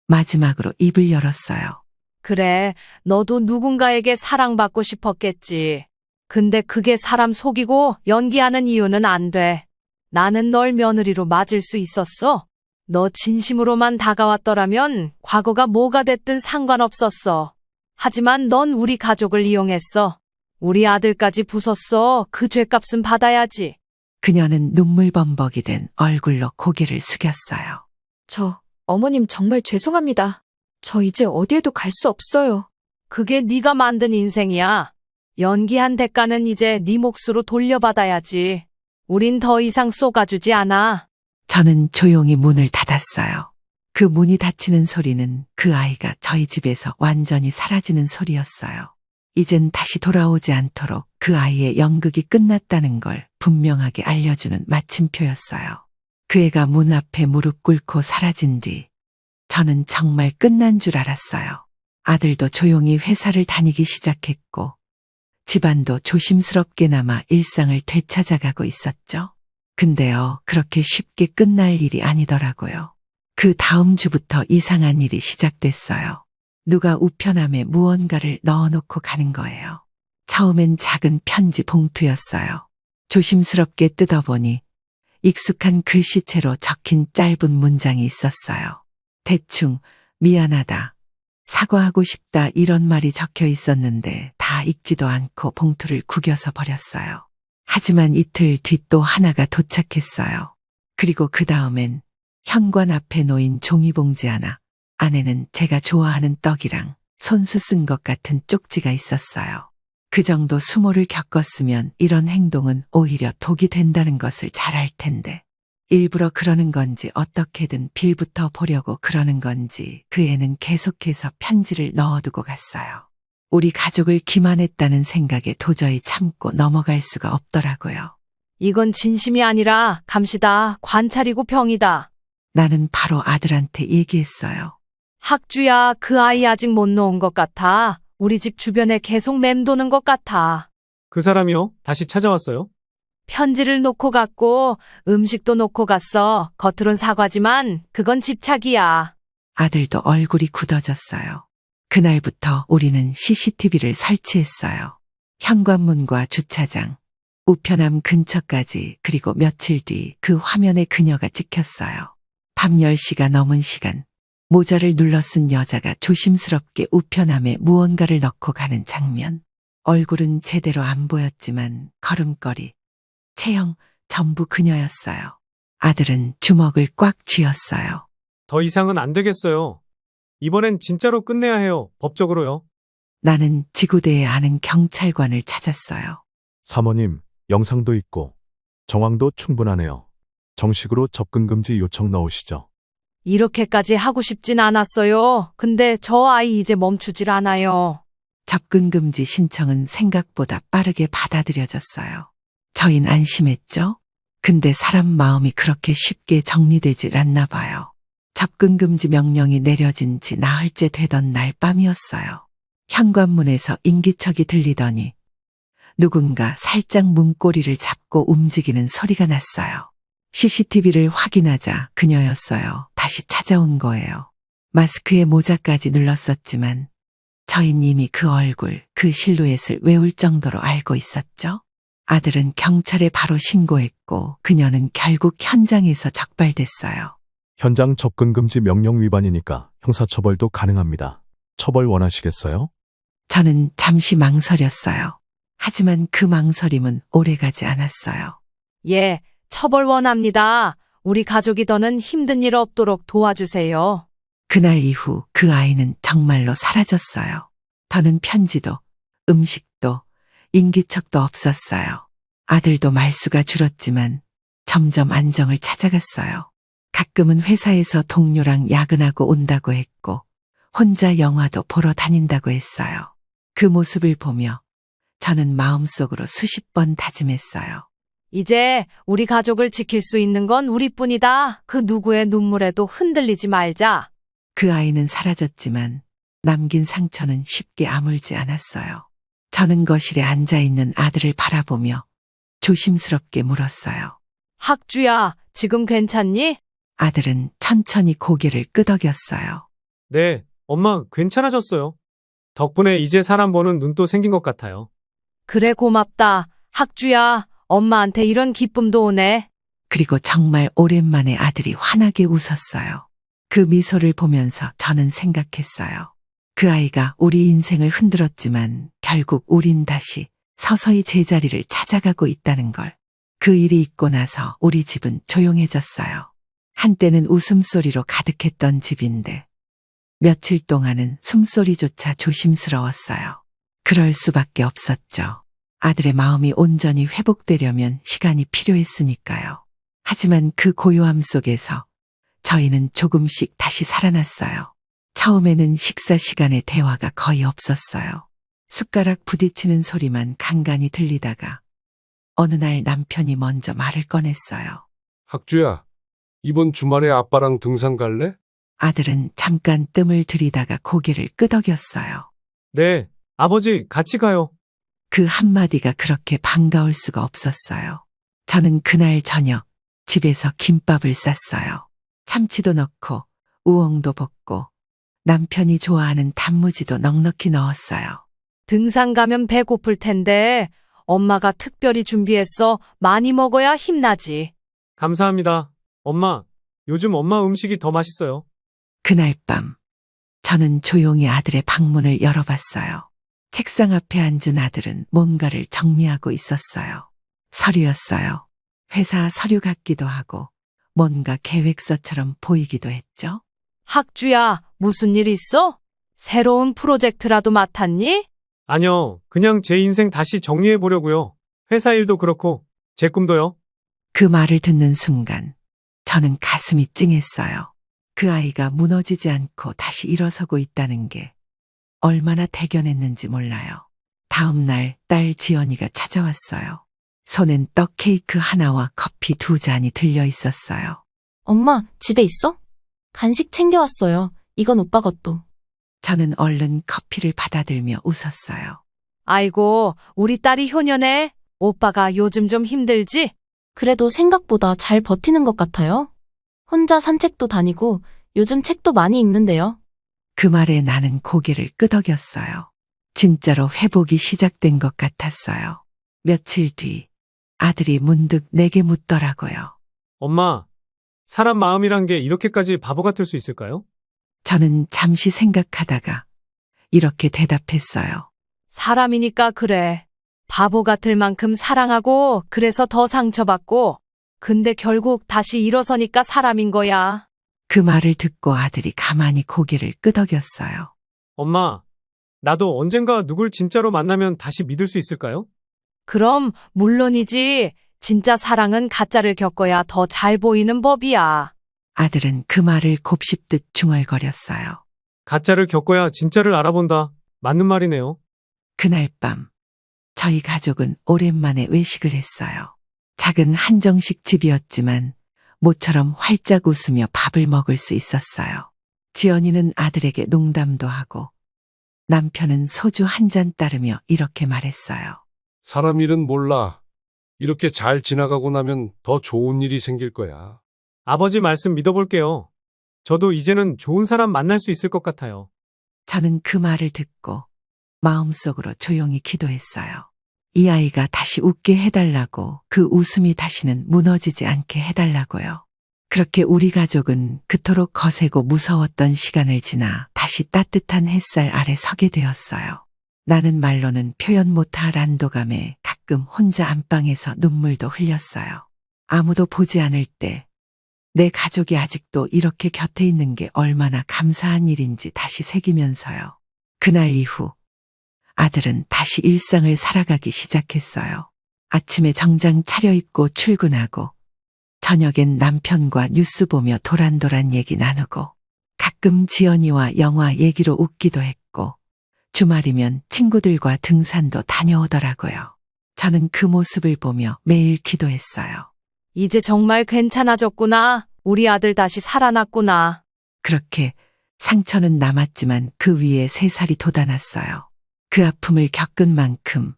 마지막으로 입을 열었어요. 그래, 너도 누군가에게 사랑받고 싶었겠지. 근데 그게 사람 속이고 연기하는 이유는 안 돼. 나는 널 며느리로 맞을 수 있었어. 너 진심으로만 다가왔더라면 과거가 뭐가 됐든 상관없었어. 하지만 넌 우리 가족을 이용했어. 우리 아들까지 부쉈어. 그 죗값은 받아야지. 그녀는 눈물범벅이 된 얼굴로 고개를 숙였어요. 어머님 정말 죄송합니다. 저 이제 어디에도 갈 수 없어요. 그게 네가 만든 인생이야. 연기한 대가는 이제 네 몫으로 돌려받아야지. 우린 더 이상 쏘가주지 않아. 저는 조용히 문을 닫았어요. 그 문이 닫히는 소리는 그 아이가 저희 집에서 완전히 사라지는 소리였어요. 이젠 다시 돌아오지 않도록 그 아이의 연극이 끝났다는 걸 분명하게 알려주는 마침표였어요. 그 애가 문 앞에 무릎 꿇고 사라진 뒤 저는 정말 끝난 줄 알았어요. 아들도 조용히 회사를 다니기 시작했고 집안도 조심스럽게나마 일상을 되찾아가고 있었죠. 근데요, 그렇게 쉽게 끝날 일이 아니더라고요. 그 다음 주부터 이상한 일이 시작됐어요. 누가 우편함에 무언가를 넣어놓고 가는 거예요. 처음엔 작은 편지 봉투였어요. 조심스럽게 뜯어보니 익숙한 글씨체로 적힌 짧은 문장이 있었어요. 대충 미안하다, 사과하고 싶다 이런 말이 적혀 있었는데 다 읽지도 않고 봉투를 구겨서 버렸어요. 하지만 이틀 뒤 또 하나가 도착했어요. 그리고 그 다음엔 현관 앞에 놓인 종이봉지 하나, 안에는 제가 좋아하는 떡이랑 손수 쓴 것 같은 쪽지가 있었어요. 그 정도 수모를 겪었으면 이런 행동은 오히려 독이 된다는 것을 잘 알 텐데 일부러 그러는 건지 어떻게든 빌부터 보려고 그러는 건지 그 애는 계속해서 편지를 넣어두고 갔어요. 우리 가족을 기만했다는 생각에 도저히 참고 넘어갈 수가 없더라고요. 이건 진심이 아니라 감시다. 관찰이고 병이다. 나는 바로 아들한테 얘기했어요. 학주야, 그 아이 아직 못 놓은 것 같아. 우리 집 주변에 계속 맴도는 것 같아. 그 사람이요? 다시 찾아왔어요? 편지를 놓고 갔고 음식도 놓고 갔어. 겉으론 사과지만 그건 집착이야. 아들도 얼굴이 굳어졌어요. 그날부터 우리는 CCTV를 설치했어요. 현관문과 주차장, 우편함 근처까지. 그리고 며칠 뒤 그 화면에 그녀가 찍혔어요. 밤 10시가 넘은 시간, 모자를 눌러 쓴 여자가 조심스럽게 우편함에 무언가를 넣고 가는 장면. 얼굴은 제대로 안 보였지만 걸음걸이, 체형 전부 그녀였어요. 아들은 주먹을 꽉 쥐었어요. 더 이상은 안 되겠어요. 이번엔 진짜로 끝내야 해요. 법적으로요. 나는 지구대에 아는 경찰관을 찾았어요. 사모님, 영상도 있고 정황도 충분하네요. 정식으로 접근 금지 요청 넣으시죠. 이렇게까지 하고 싶진 않았어요. 근데 저 아이 이제 멈추질 않아요. 접근 금지 신청은 생각보다 빠르게 받아들여졌어요. 저흰 안심했죠? 근데 사람 마음이 그렇게 쉽게 정리되질 않나 봐요. 접근 금지 명령이 내려진 지 나흘째 되던 날 밤이었어요. 현관문에서 인기척이 들리더니 누군가 살짝 문고리를 잡고 움직이는 소리가 났어요. CCTV를 확인하자 그녀였어요. 다시 찾아온 거예요. 마스크에 모자까지 눌렀었지만 저흰 이미 그 얼굴, 그 실루엣을 외울 정도로 알고 있었죠. 아들은 경찰에 바로 신고했고 그녀는 결국 현장에서 적발됐어요. 현장 접근 금지 명령 위반이니까 형사처벌도 가능합니다. 처벌 원하시겠어요? 저는 잠시 망설였어요. 하지만 그 망설임은 오래가지 않았어요. 예, 처벌 원합니다. 우리 가족이 더는 힘든 일 없도록 도와주세요. 그날 이후 그 아이는 정말로 사라졌어요. 더는 편지도, 음식도, 인기척도 없었어요. 아들도 말수가 줄었지만 점점 안정을 찾아갔어요. 가끔은 회사에서 동료랑 야근하고 온다고 했고 혼자 영화도 보러 다닌다고 했어요. 그 모습을 보며 저는 마음속으로 수십 번 다짐했어요. 이제 우리 가족을 지킬 수 있는 건 우리뿐이다. 그 누구의 눈물에도 흔들리지 말자. 그 아이는 사라졌지만 남긴 상처는 쉽게 아물지 않았어요. 저는 거실에 앉아있는 아들을 바라보며 조심스럽게 물었어요. 학주야, 지금 괜찮니? 아들은 천천히 고개를 끄덕였어요. 네, 엄마 괜찮아졌어요. 덕분에 이제 사람 보는 눈도 생긴 것 같아요. 그래, 고맙다. 학주야, 엄마한테 이런 기쁨도 오네. 그리고 정말 오랜만에 아들이 환하게 웃었어요. 그 미소를 보면서 저는 생각했어요. 그 아이가 우리 인생을 흔들었지만 결국 우린 다시 서서히 제자리를 찾아가고 있다는 걸. 그 일이 있고 나서 우리 집은 조용해졌어요. 한때는 웃음소리로 가득했던 집인데 며칠 동안은 숨소리조차 조심스러웠어요. 그럴 수밖에 없었죠. 아들의 마음이 온전히 회복되려면 시간이 필요했으니까요. 하지만 그 고요함 속에서 저희는 조금씩 다시 살아났어요. 처음에는 식사 시간에 대화가 거의 없었어요. 숟가락 부딪히는 소리만 간간히 들리다가 어느 날 남편이 먼저 말을 꺼냈어요. 학주야, 이번 주말에 아빠랑 등산 갈래? 아들은 잠깐 뜸을 들이다가 고개를 끄덕였어요. 네, 아버지 같이 가요. 그 한마디가 그렇게 반가울 수가 없었어요. 저는 그날 저녁 집에서 김밥을 쌌어요. 참치도 넣고 우엉도 볶고 남편이 좋아하는 단무지도 넉넉히 넣었어요. 등산 가면 배고플 텐데 엄마가 특별히 준비했어. 많이 먹어야 힘나지. 감사합니다. 엄마, 요즘 엄마 음식이 더 맛있어요. 그날 밤 저는 조용히 아들의 방문을 열어봤어요. 책상 앞에 앉은 아들은 뭔가를 정리하고 있었어요. 서류였어요. 회사 서류 같기도 하고 뭔가 계획서처럼 보이기도 했죠. 학주야, 무슨 일 있어? 새로운 프로젝트라도 맡았니? 아니요, 그냥 제 인생 다시 정리해 보려고요. 회사 일도 그렇고 제 꿈도요. 그 말을 듣는 순간 저는 가슴이 찡했어요. 그 아이가 무너지지 않고 다시 일어서고 있다는 게 얼마나 대견했는지 몰라요. 다음 날 딸 지연이가 찾아왔어요. 손엔 떡 케이크 하나와 커피 2잔이 들려 있었어요. 엄마, 집에 있어? 간식 챙겨왔어요. 이건 오빠 것도. 저는 얼른 커피를 받아들며 웃었어요. 아이고, 우리 딸이 효녀네. 오빠가 요즘 좀 힘들지? 그래도 생각보다 잘 버티는 것 같아요. 혼자 산책도 다니고 요즘 책도 많이 읽는데요. 그 말에 나는 고개를 끄덕였어요. 진짜로 회복이 시작된 것 같았어요. 며칠 뒤 아들이 문득 내게 묻더라고요. 엄마, 사람 마음이란 게 이렇게까지 바보 같을 수 있을까요? 저는 잠시 생각하다가 이렇게 대답했어요. 사람이니까 그래. 바보 같을 만큼 사랑하고 그래서 더 상처받고 근데 결국 다시 일어서니까 사람인 거야. 그 말을 듣고 아들이 가만히 고개를 끄덕였어요. 엄마, 나도 언젠가 누굴 진짜로 만나면 다시 믿을 수 있을까요? 그럼 물론이지. 진짜 사랑은 가짜를 겪어야 더 잘 보이는 법이야. 아들은 그 말을 곱씹듯 중얼거렸어요. 가짜를 겪어야 진짜를 알아본다. 맞는 말이네요. 그날 밤 저희 가족은 오랜만에 외식을 했어요. 작은 한정식 집이었지만 모처럼 활짝 웃으며 밥을 먹을 수 있었어요. 지연이는 아들에게 농담도 하고 남편은 소주 한 잔 따르며 이렇게 말했어요. 사람 일은 몰라. 이렇게 잘 지나가고 나면 더 좋은 일이 생길 거야. 아버지 말씀 믿어볼게요. 저도 이제는 좋은 사람 만날 수 있을 것 같아요. 저는 그 말을 듣고 마음속으로 조용히 기도했어요. 이 아이가 다시 웃게 해달라고, 그 웃음이 다시는 무너지지 않게 해달라고요. 그렇게 우리 가족은 그토록 거세고 무서웠던 시간을 지나 다시 따뜻한 햇살 아래 서게 되었어요. 나는 말로는 표현 못할 안도감에 가끔 혼자 안방에서 눈물도 흘렸어요. 아무도 보지 않을 때 내 가족이 아직도 이렇게 곁에 있는 게 얼마나 감사한 일인지 다시 새기면서요. 그날 이후 아들은 다시 일상을 살아가기 시작했어요. 아침에 정장 차려입고 출근하고 저녁엔 남편과 뉴스 보며 도란도란 얘기 나누고 가끔 지연이와 영화 얘기로 웃기도 했고 주말이면 친구들과 등산도 다녀오더라고요. 저는 그 모습을 보며 매일 기도했어요. 이제 정말 괜찮아졌구나. 우리 아들 다시 살아났구나. 그렇게 상처는 남았지만 그 위에 3살이 돋아났어요. 그 아픔을 겪은 만큼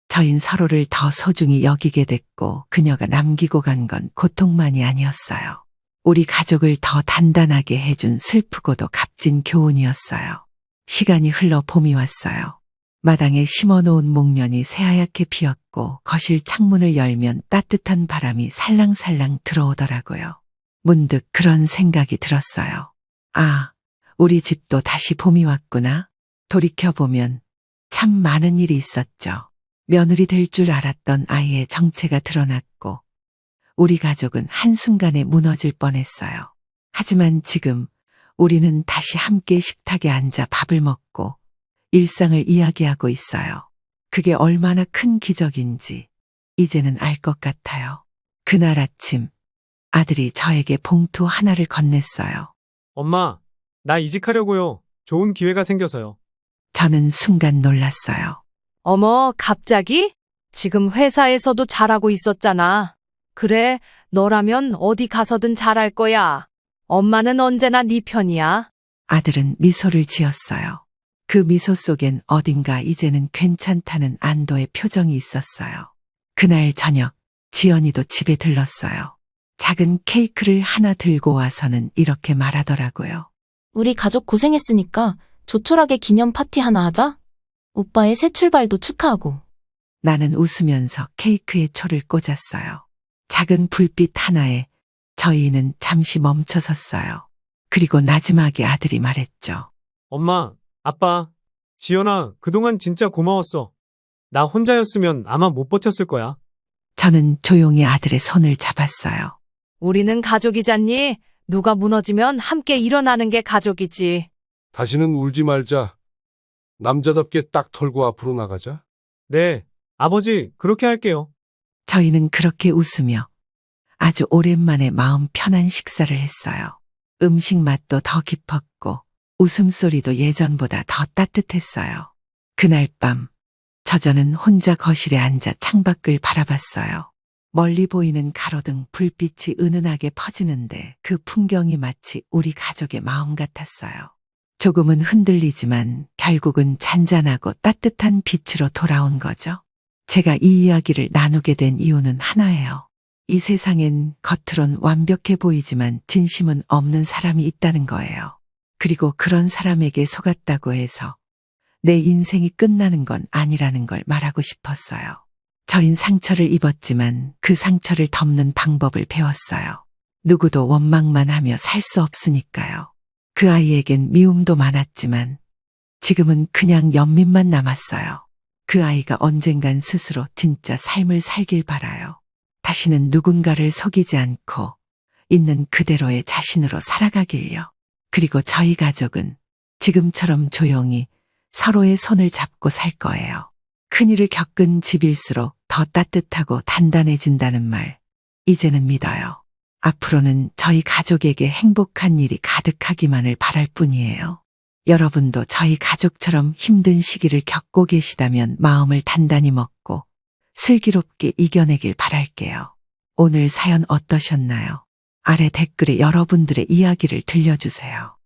저흰 서로를 더 소중히 여기게 됐고 그녀가 남기고 간 건 고통만이 아니었어요. 우리 가족을 더 단단하게 해준 슬프고도 값진 교훈이었어요. 시간이 흘러 봄이 왔어요. 마당에 심어놓은 목련이 새하얗게 피었고 거실 창문을 열면 따뜻한 바람이 살랑살랑 들어오더라고요. 문득 그런 생각이 들었어요. 아, 우리 집도 다시 봄이 왔구나. 돌이켜보면 참 많은 일이 있었죠. 며느리 될 줄 알았던 아이의 정체가 드러났고 우리 가족은 한순간에 무너질 뻔했어요. 하지만 지금 우리는 다시 함께 식탁에 앉아 밥을 먹고 일상을 이야기하고 있어요. 그게 얼마나 큰 기적인지 이제는 알 것 같아요. 그날 아침 아들이 저에게 봉투 하나를 건넸어요. 엄마, 나 이직하려고요. 좋은 기회가 생겨서요. 저는 순간 놀랐어요. 어머, 갑자기? 지금 회사에서도 잘하고 있었잖아. 그래, 너라면 어디 가서든 잘할 거야. 엄마는 언제나 네 편이야. 아들은 미소를 지었어요. 그 미소 속엔 어딘가 이제는 괜찮다는 안도의 표정이 있었어요. 그날 저녁 지연이도 집에 들렀어요. 작은 케이크를 하나 들고 와서는 이렇게 말하더라고요. 우리 가족 고생했으니까 조촐하게 기념 파티 하나 하자. 오빠의 새 출발도 축하하고. 나는 웃으면서 케이크에 초를 꽂았어요. 작은 불빛 하나에 저희는 잠시 멈춰섰어요. 그리고 나지막에 아들이 말했죠. 엄마, 아빠, 지연아, 그동안 진짜 고마웠어. 나 혼자였으면 아마 못 버텼을 거야. 저는 조용히 아들의 손을 잡았어요. 우리는 가족이잖니? 누가 무너지면 함께 일어나는 게 가족이지. 다시는 울지 말자. 남자답게 딱 털고 앞으로 나가자. 네, 아버지, 그렇게 할게요. 저희는 그렇게 웃으며 아주 오랜만에 마음 편한 식사를 했어요. 음식 맛도 더 깊었고 웃음소리도 예전보다 더 따뜻했어요. 그날 밤 저는 혼자 거실에 앉아 창밖을 바라봤어요. 멀리 보이는 가로등 불빛이 은은하게 퍼지는데 그 풍경이 마치 우리 가족의 마음 같았어요. 조금은 흔들리지만 결국은 잔잔하고 따뜻한 빛으로 돌아온 거죠. 제가 이 이야기를 나누게 된 이유는 하나예요. 이 세상엔 겉으론 완벽해 보이지만 진심은 없는 사람이 있다는 거예요. 그리고 그런 사람에게 속았다고 해서 내 인생이 끝나는 건 아니라는 걸 말하고 싶었어요. 저흰 상처를 입었지만 그 상처를 덮는 방법을 배웠어요. 누구도 원망만 하며 살 수 없으니까요. 그 아이에겐 미움도 많았지만 지금은 그냥 연민만 남았어요. 그 아이가 언젠간 스스로 진짜 삶을 살길 바라요. 다시는 누군가를 속이지 않고 있는 그대로의 자신으로 살아가길요. 그리고 저희 가족은 지금처럼 조용히 서로의 손을 잡고 살 거예요. 큰일을 겪은 집일수록 더 따뜻하고 단단해진다는 말, 이제는 믿어요. 앞으로는 저희 가족에게 행복한 일이 가득하기만을 바랄 뿐이에요. 여러분도 저희 가족처럼 힘든 시기를 겪고 계시다면 마음을 단단히 먹고 슬기롭게 이겨내길 바랄게요. 오늘 사연 어떠셨나요? 아래 댓글에 여러분들의 이야기를 들려주세요.